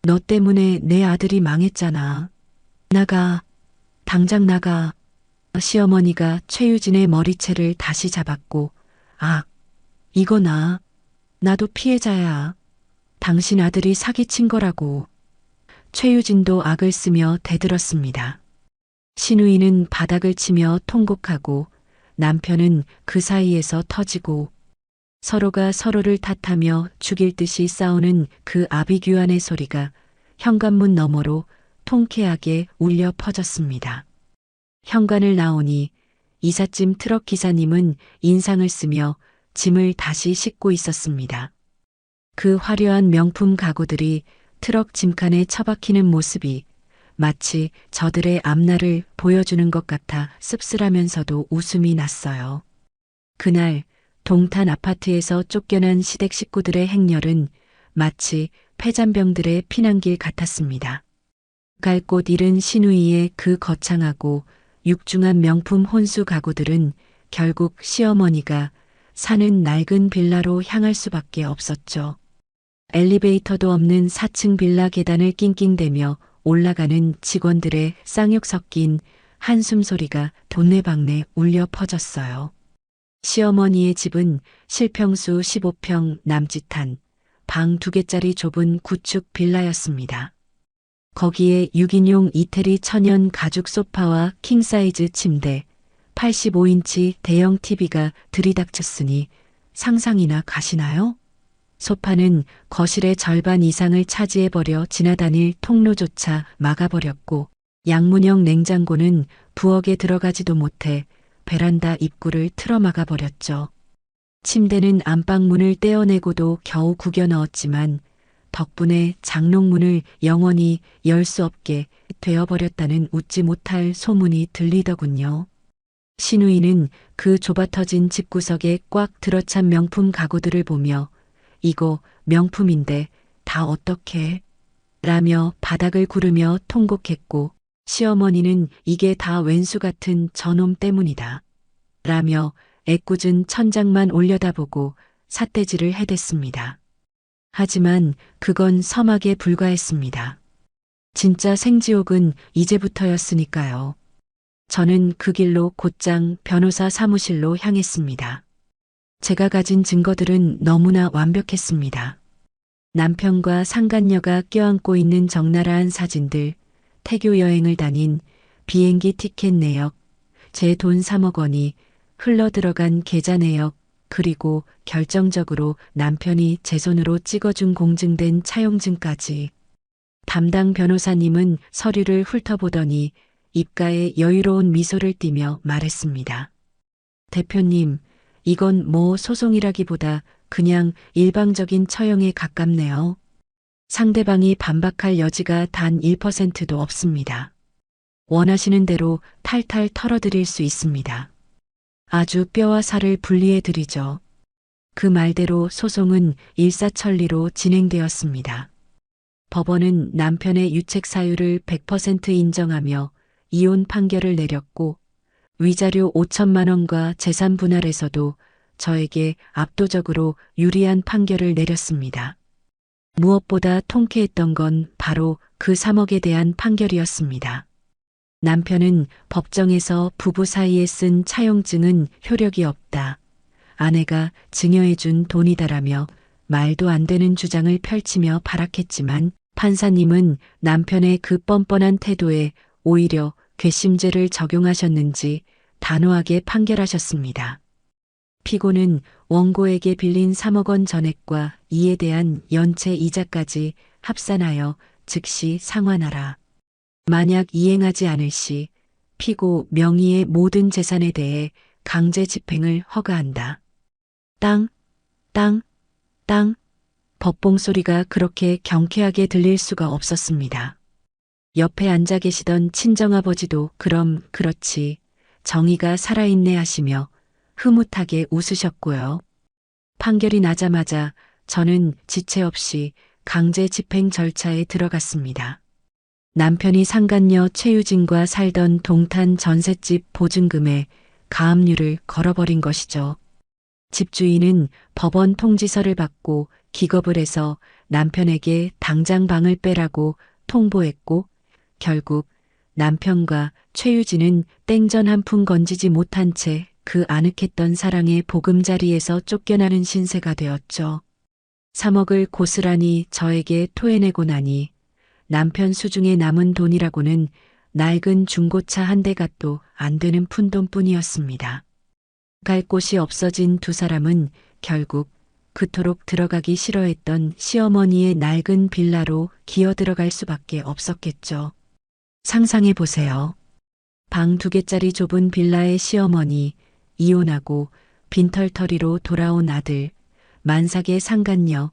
너 때문에 내 아들이 망했잖아. 나가, 당장 나가. 시어머니가 최유진의 머리채를 다시 잡았고, 아, 이거 나도 피해자야. 당신 아들이 사기친 거라고. 최유진도 악을 쓰며 대들었습니다. 시누이는 바닥을 치며 통곡하고 남편은 그 사이에서 터지고 서로가 서로를 탓하며 죽일 듯이 싸우는 그 아비규환의 소리가 현관문 너머로 통쾌하게 울려 퍼졌습니다. 현관을 나오니 이삿짐 트럭 기사님은 인상을 쓰며 짐을 다시 싣고 있었습니다. 그 화려한 명품 가구들이 트럭 짐칸에 처박히는 모습이 마치 저들의 앞날을 보여주는 것 같아 씁쓸하면서도 웃음이 났어요. 그날 동탄 아파트에서 쫓겨난 시댁 식구들의 행렬은 마치 폐잔병들의 피난길 같았습니다. 갈 곳 잃은 시누이의 그 거창하고 육중한 명품 혼수 가구들은 결국 시어머니가 사는 낡은 빌라로 향할 수밖에 없었죠. 엘리베이터도 없는 4층 빌라 계단을 낑낑대며 올라가는 직원들의 쌍욕 섞인 한숨 소리가 돈내방네 울려 퍼졌어요. 시어머니의 집은 실평수 15평 남짓한 방 2개짜리 좁은 구축 빌라였습니다. 거기에 6인용 이태리 천연 가죽 소파와 킹사이즈 침대, 85인치 대형 TV가 들이닥쳤으니 상상이나 가시나요? 소파는 거실의 절반 이상을 차지해버려 지나다닐 통로조차 막아버렸고 양문형 냉장고는 부엌에 들어가지도 못해 베란다 입구를 틀어막아버렸죠. 침대는 안방문을 떼어내고도 겨우 구겨 넣었지만 덕분에 장롱문을 영원히 열 수 없게 되어버렸다는 웃지 못할 소문이 들리더군요. 신우이는 그 좁아터진 집구석에 꽉 들어찬 명품 가구들을 보며 이거 명품인데 다 어떻게? 라며 바닥을 구르며 통곡했고 시어머니는 이게 다 웬수 같은 저놈 때문이다. 라며 애꿎은 천장만 올려다보고 삿대질을 해댔습니다. 하지만 그건 서막에 불과했습니다. 진짜 생지옥은 이제부터였으니까요. 저는 그 길로 곧장 변호사 사무실로 향했습니다. 제가 가진 증거들은 너무나 완벽했습니다. 남편과 상간녀가 껴안고 있는 적나라한 사진들, 태교 여행을 다닌 비행기 티켓 내역, 제 돈 3억 원이 흘러들어간 계좌 내역, 그리고 결정적으로 남편이 제 손으로 찍어준 공증된 차용증까지. 담당 변호사님은 서류를 훑어보더니 입가에 여유로운 미소를 띠며 말했습니다. 대표님, 이건 뭐 소송이라기보다 그냥 일방적인 처형에 가깝네요. 상대방이 반박할 여지가 단 1%도 없습니다. 원하시는 대로 탈탈 털어드릴 수 있습니다. 아주 뼈와 살을 분리해 드리죠. 그 말대로 소송은 일사천리로 진행되었습니다. 법원은 남편의 유책 사유를 100% 인정하며 이혼 판결을 내렸고 위자료 5천만 원과 재산 분할에서도 저에게 압도적으로 유리한 판결을 내렸습니다. 무엇보다 통쾌했던 건 바로 그 3억에 대한 판결이었습니다. 남편은 법정에서 부부 사이에 쓴 차용증은 효력이 없다. 아내가 증여해준 돈이다라며 말도 안 되는 주장을 펼치며 발악했지만 판사님은 남편의 그 뻔뻔한 태도에 오히려 괘씸죄를 적용하셨는지 단호하게 판결하셨습니다. 피고는 원고에게 빌린 3억 원 전액과 이에 대한 연체 이자까지 합산하여 즉시 상환하라. 만약 이행하지 않을 시 피고 명의의 모든 재산에 대해 강제 집행을 허가한다. 땅, 땅, 땅. 법봉 소리가 그렇게 경쾌하게 들릴 수가 없었습니다. 옆에 앉아 계시던 친정아버지도 그럼 그렇지, 정의가 살아있네 하시며 흐뭇하게 웃으셨고요. 판결이 나자마자 저는 지체 없이 강제 집행 절차에 들어갔습니다. 남편이 상간녀 최유진과 살던 동탄 전셋집 보증금에 가압류를 걸어버린 것이죠. 집주인은 법원 통지서를 받고 기겁을 해서 남편에게 당장 방을 빼라고 통보했고 결국 남편과 최유진은 땡전 한 푼 건지지 못한 채 그 아늑했던 사랑의 보금자리에서 쫓겨나는 신세가 되었죠. 3억을 고스란히 저에게 토해내고 나니 남편 수중에 남은 돈이라고는 낡은 중고차 한 대가 또 안 되는 푼돈뿐이었습니다. 갈 곳이 없어진 두 사람은 결국 그토록 들어가기 싫어했던 시어머니의 낡은 빌라로 기어 들어갈 수밖에 없었겠죠. 상상해 보세요. 방 2개짜리 좁은 빌라의 시어머니, 이혼하고 빈털터리로 돌아온 아들, 만삭의 상간녀,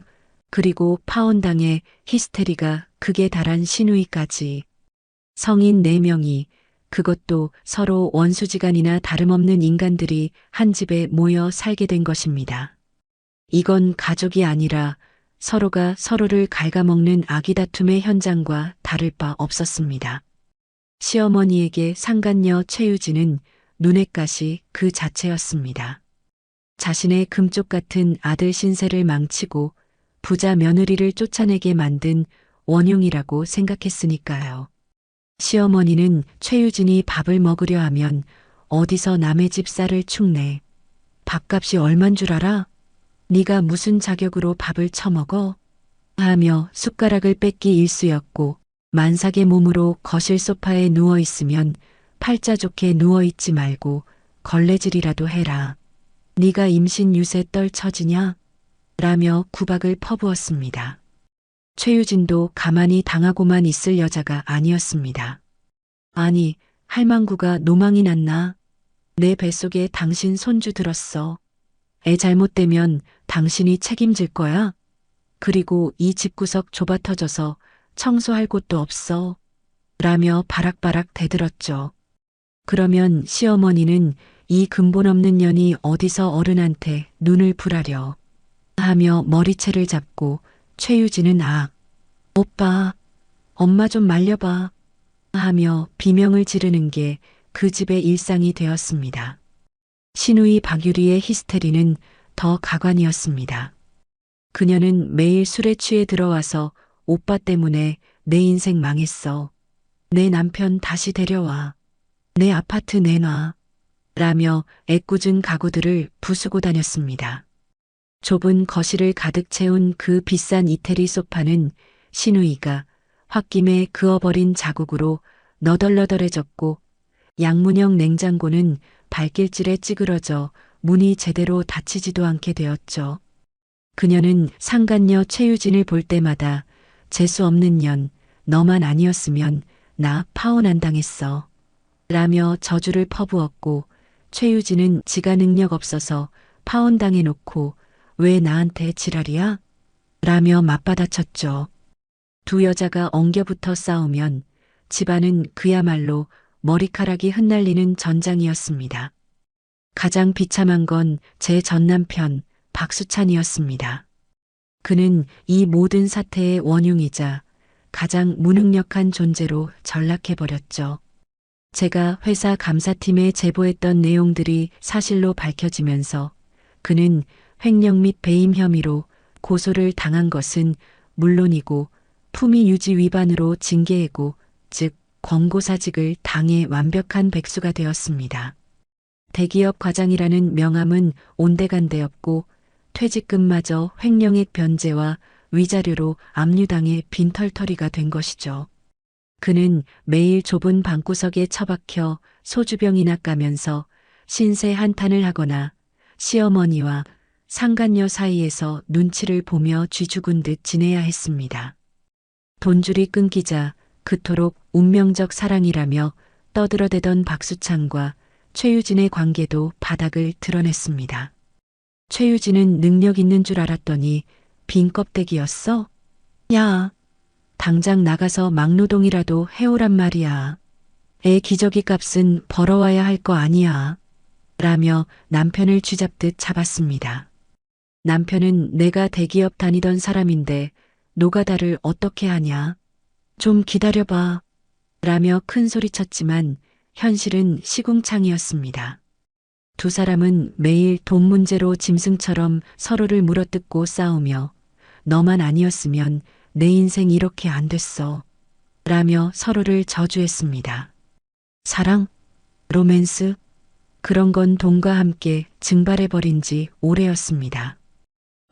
그리고 파혼당해 히스테리가 극에 달한 시누이까지. 성인 4명이, 그것도 서로 원수지간이나 다름없는 인간들이 한 집에 모여 살게 된 것입니다. 이건 가족이 아니라 서로가 서로를 갉아먹는 아기 다툼의 현장과 다를 바 없었습니다. 시어머니에게 상간녀 최유진은 눈엣 가시 그 자체였습니다. 자신의 금쪽 같은 아들 신세를 망치고 부자 며느리를 쫓아내게 만든 원흉이라고 생각했으니까요. 시어머니는 최유진이 밥을 먹으려 하면 어디서 남의 집 쌀을 축내. 밥값이 얼만 줄 알아? 네가 무슨 자격으로 밥을 처먹어? 하며 숟가락을 뺏기 일쑤였고 만삭의 몸으로 거실 소파에 누워있으면 팔자 좋게 누워있지 말고 걸레질이라도 해라. 네가 임신 유세 떨 처지냐? 라며 구박을 퍼부었습니다. 최유진도 가만히 당하고만 있을 여자가 아니었습니다. 아니, 할망구가 노망이 났나? 내 뱃속에 당신 손주 들었어. 애 잘못되면 당신이 책임질 거야? 그리고 이 집구석 좁아 터져서 청소할 곳도 없어. 라며 바락바락 대들었죠. 그러면 시어머니는 이 근본 없는 년이 어디서 어른한테 눈을 부라려 하며 머리채를 잡고 최유진은 오빠, 엄마 좀 말려봐 하며 비명을 지르는 게 그 집의 일상이 되었습니다. 시누이 박유리의 히스테리는 더 가관이었습니다. 그녀는 매일 술에 취해 들어와서 오빠 때문에 내 인생 망했어. 내 남편 다시 데려와. 내 아파트 내놔. 라며 애꿎은 가구들을 부수고 다녔습니다. 좁은 거실을 가득 채운 그 비싼 이태리 소파는 시누이가 홧김에 그어버린 자국으로 너덜너덜해졌고 양문형 냉장고는 발길질에 찌그러져 문이 제대로 닫히지도 않게 되었죠. 그녀는 상간녀 최유진을 볼 때마다 재수 없는 년, 너만 아니었으면 나 파혼 안 당했어. 라며 저주를 퍼부었고 최유진은 지가 능력 없어서 파혼 당해놓고 왜 나한테 지랄이야? 라며 맞받아쳤죠. 두 여자가 엉겨붙어 싸우면 집안은 그야말로 머리카락이 흩날리는 전장이었습니다. 가장 비참한 건 제 전남편 박수찬이었습니다. 그는 이 모든 사태의 원흉이자 가장 무능력한 존재로 전락해버렸죠. 제가 회사 감사팀에 제보했던 내용들이 사실로 밝혀지면서 그는 횡령 및 배임 혐의로 고소를 당한 것은 물론이고 품위 유지 위반으로 징계해고, 즉 권고사직을 당해 완벽한 백수가 되었습니다. 대기업 과장이라는 명함은 온데간데 없고 퇴직금마저 횡령액 변제와 위자료로 압류당해 빈털터리가 된 것이죠. 그는 매일 좁은 방구석에 처박혀 소주병이나 까면서 신세 한탄을 하거나 시어머니와 상간녀 사이에서 눈치를 보며 쥐죽은 듯 지내야 했습니다. 돈줄이 끊기자 그토록 운명적 사랑이라며 떠들어대던 박수찬과 최유진의 관계도 바닥을 드러냈습니다. 최유진은 능력 있는 줄 알았더니 빈 껍데기였어? 야, 당장 나가서 막노동이라도 해오란 말이야. 애 기저귀 값은 벌어와야 할 거 아니야. 라며 남편을 쥐잡듯 잡았습니다. 남편은 내가 대기업 다니던 사람인데 노가다를 어떻게 하냐. 좀 기다려봐. 라며 큰 소리쳤지만 현실은 시궁창이었습니다. 두 사람은 매일 돈 문제로 짐승처럼 서로를 물어뜯고 싸우며 너만 아니었으면 내 인생 이렇게 안 됐어. 라며 서로를 저주했습니다. 사랑? 로맨스? 그런 건 돈과 함께 증발해버린 지 오래였습니다.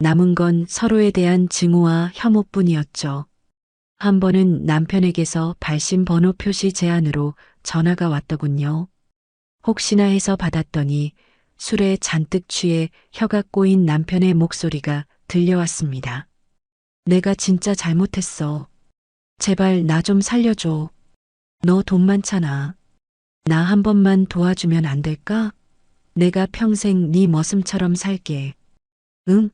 남은 건 서로에 대한 증오와 혐오뿐이었죠. 한 번은 남편에게서 발신 번호 표시 제안으로 전화가 왔더군요. 혹시나 해서 받았더니 술에 잔뜩 취해 혀가 꼬인 남편의 목소리가 들려왔습니다. 내가 진짜 잘못했어. 제발 나 좀 살려줘. 너 돈 많잖아. 나 한 번만 도와주면 안 될까? 내가 평생 네 머슴처럼 살게. 응?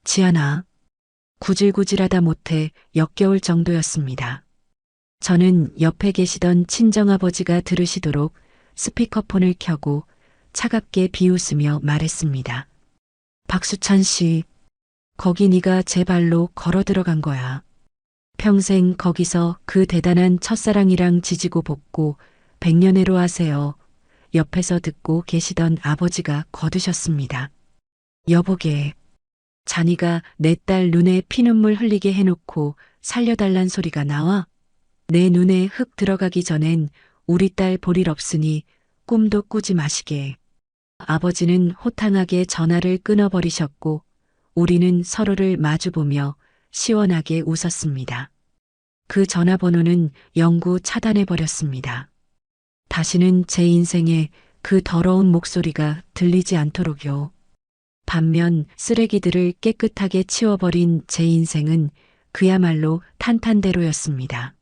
지안아. 구질구질하다 못해 역겨울 정도였습니다. 저는 옆에 계시던 친정아버지가 들으시도록 스피커폰을 켜고 차갑게 비웃으며 말했습니다. 박수찬 씨, 거기 네가 제 발로 걸어 들어간 거야. 평생 거기서 그 대단한 첫사랑이랑 지지고 볶고 백년해로 하세요. 옆에서 듣고 계시던 아버지가 거두셨습니다. 여보게, 자니가 내 딸 눈에 피눈물 흘리게 해놓고 살려달란 소리가 나와? 내 눈에 흙 들어가기 전엔 우리 딸 볼 일 없으니 꿈도 꾸지 마시게. 아버지는 호탕하게 전화를 끊어버리셨고 우리는 서로를 마주보며 시원하게 웃었습니다. 그 전화번호는 영구 차단해버렸습니다. 다시는 제 인생에 그 더러운 목소리가 들리지 않도록요. 반면 쓰레기들을 깨끗하게 치워버린 제 인생은 그야말로 탄탄대로였습니다.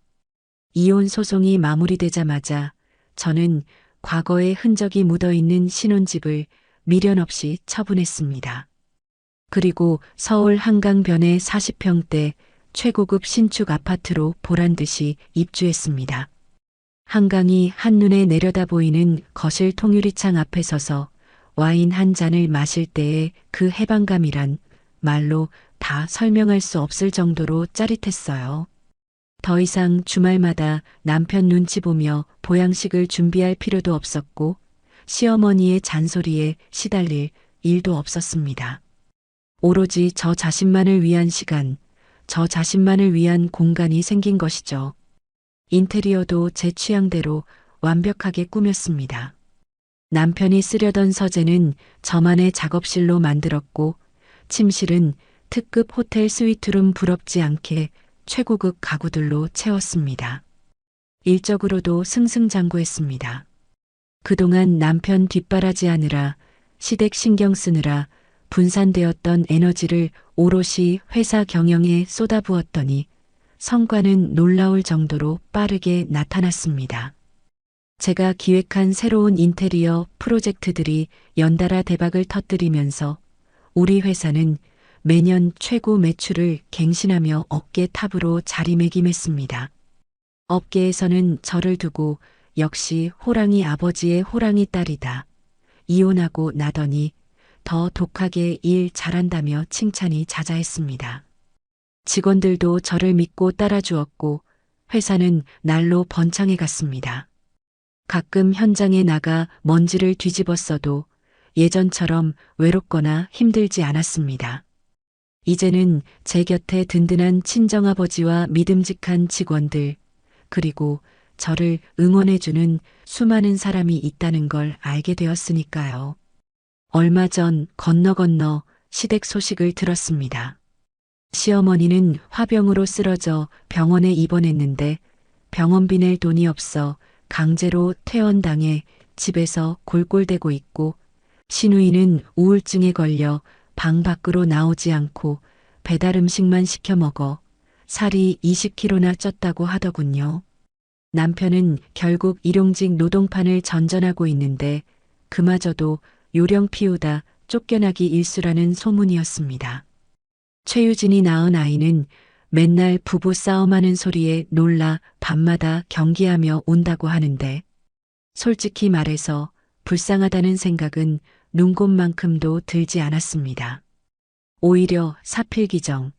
이혼 소송이 마무리되자마자 저는 과거의 흔적이 묻어있는 신혼집을 미련 없이 처분했습니다. 그리고 서울 한강변의 40평대 최고급 신축 아파트로 보란듯이 입주했습니다. 한강이 한눈에 내려다 보이는 거실 통유리창 앞에 서서 와인 한 잔을 마실 때의 그 해방감이란 말로 다 설명할 수 없을 정도로 짜릿했어요. 더 이상 주말마다 남편 눈치 보며 보양식을 준비할 필요도 없었고 시어머니의 잔소리에 시달릴 일도 없었습니다. 오로지 저 자신만을 위한 시간, 저 자신만을 위한 공간이 생긴 것이죠. 인테리어도 제 취향대로 완벽하게 꾸몄습니다. 남편이 쓰려던 서재는 저만의 작업실로 만들었고 침실은 특급 호텔 스위트룸 부럽지 않게 최고급 가구들로 채웠습니다. 일적으로도 승승장구했습니다. 그동안 남편 뒷바라지하느라 시댁 신경 쓰느라 분산되었던 에너지를 오롯이 회사 경영에 쏟아부었더니 성과는 놀라울 정도로 빠르게 나타났습니다. 제가 기획한 새로운 인테리어 프로젝트들이 연달아 대박을 터뜨리면서 우리 회사는 매년 최고 매출을 갱신하며 업계 탑으로 자리매김했습니다. 업계에서는 저를 두고 역시 호랑이 아버지의 호랑이 딸이다. 이혼하고 나더니 더 독하게 일 잘한다며 칭찬이 자자했습니다. 직원들도 저를 믿고 따라주었고 회사는 날로 번창해 갔습니다. 가끔 현장에 나가 먼지를 뒤집었어도 예전처럼 외롭거나 힘들지 않았습니다. 이제는 제 곁에 든든한 친정아버지와 믿음직한 직원들, 그리고 저를 응원해주는 수많은 사람이 있다는 걸 알게 되었으니까요. 얼마 전 건너 시댁 소식을 들었습니다. 시어머니는 화병으로 쓰러져 병원에 입원했는데 병원비 낼 돈이 없어 강제로 퇴원당해 집에서 골골대고 있고 시누이는 우울증에 걸려 방 밖으로 나오지 않고 배달 음식만 시켜 먹어 살이 20kg나 쪘다고 하더군요. 남편은 결국 일용직 노동판을 전전하고 있는데 그마저도 요령 피우다 쫓겨나기 일쑤라는 소문이었습니다. 최유진이 낳은 아이는 맨날 부부 싸움하는 소리에 놀라 밤마다 경기하며 운다고 하는데 솔직히 말해서 불쌍하다는 생각은 눈곱만큼도 들지 않았습니다. 오히려 사필기정,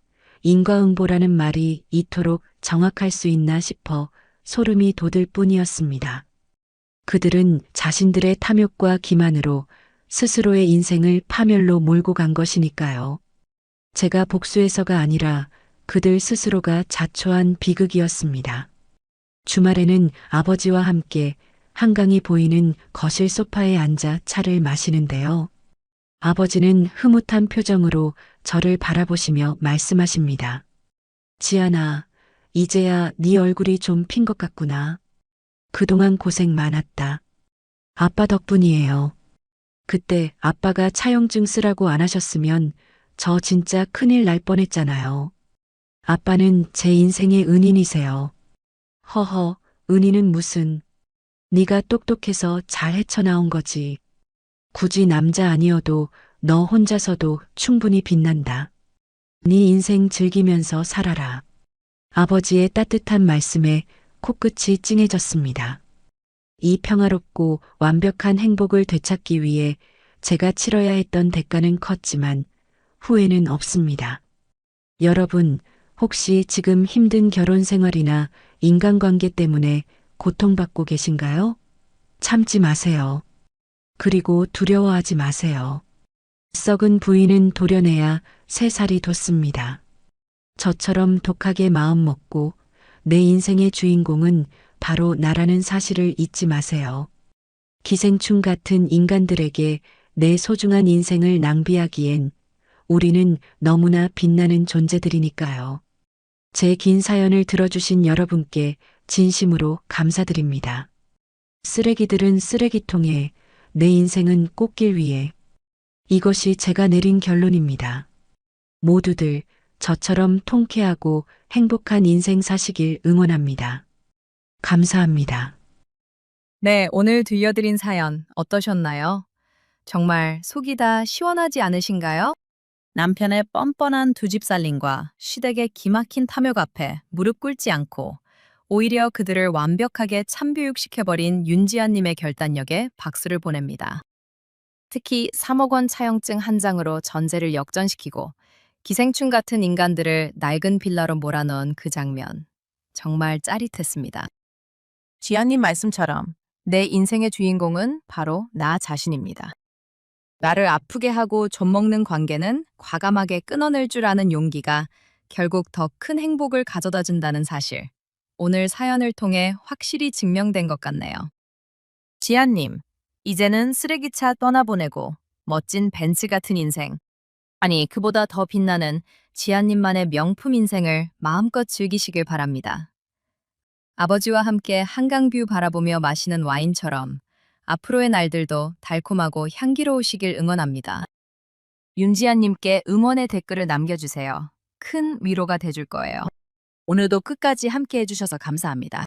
인과응보라는 말이 이토록 정확할 수 있나 싶어 소름이 돋을 뿐이었습니다. 그들은 자신들의 탐욕과 기만으로 스스로의 인생을 파멸로 몰고 간 것이니까요. 제가 복수해서가 아니라 그들 스스로가 자초한 비극이었습니다. 주말에는 아버지와 함께 한강이 보이는 거실 소파에 앉아 차를 마시는데요. 아버지는 흐뭇한 표정으로 저를 바라보시며 말씀하십니다. 지안아, 이제야 네 얼굴이 좀 핀 것 같구나. 그동안 고생 많았다. 아빠 덕분이에요. 그때 아빠가 차용증 쓰라고 안 하셨으면 저 진짜 큰일 날 뻔했잖아요. 아빠는 제 인생의 은인이세요. 허허, 은인은 무슨. 네가 똑똑해서 잘 헤쳐나온 거지. 굳이 남자 아니어도 너 혼자서도 충분히 빛난다. 네 인생 즐기면서 살아라. 아버지의 따뜻한 말씀에 코끝이 찡해졌습니다. 이 평화롭고 완벽한 행복을 되찾기 위해 제가 치러야 했던 대가는 컸지만 후회는 없습니다. 여러분, 혹시 지금 힘든 결혼 생활이나 인간관계 때문에 고통받고 계신가요? 참지 마세요. 그리고 두려워하지 마세요. 썩은 부인은 도려내야 새 살이 돋습니다. 저처럼 독하게 마음 먹고 내 인생의 주인공은 바로 나라는 사실을 잊지 마세요. 기생충 같은 인간들에게 내 소중한 인생을 낭비하기엔 우리는 너무나 빛나는 존재들이니까요. 제 긴 사연을 들어주신 여러분께 진심으로 감사드립니다. 쓰레기들은 쓰레기통에, 내 인생은 꽃길 위에. 이것이 제가 내린 결론입니다. 모두들 저처럼 통쾌하고 행복한 인생 사시길 응원합니다. 감사합니다. 네, 오늘 들려드린 사연 어떠셨나요? 정말 속이 다 시원하지 않으신가요? 남편의 뻔뻔한 두 집 살림과 시댁의 기막힌 탐욕 앞에 무릎 꿇지 않고 오히려 그들을 완벽하게 참교육시켜버린 윤지아님의 결단력에 박수를 보냅니다. 특히 3억 원 차용증 한 장으로 전세를 역전시키고 기생충 같은 인간들을 낡은 빌라로 몰아넣은 그 장면. 정말 짜릿했습니다. 지아님 말씀처럼 내 인생의 주인공은 바로 나 자신입니다. 나를 아프게 하고 좀먹는 관계는 과감하게 끊어낼 줄 아는 용기가 결국 더 큰 행복을 가져다 준다는 사실. 오늘 사연을 통해 확실히 증명된 것 같네요. 지아님, 이제는 쓰레기차 떠나보내고 멋진 벤츠 같은 인생. 아니, 그보다 더 빛나는 지아님만의 명품 인생을 마음껏 즐기시길 바랍니다. 아버지와 함께 한강뷰 바라보며 마시는 와인처럼 앞으로의 날들도 달콤하고 향기로우시길 응원합니다. 윤지아님께 응원의 댓글을 남겨주세요. 큰 위로가 돼줄 거예요. 오늘도 끝까지 함께 해주셔서 감사합니다.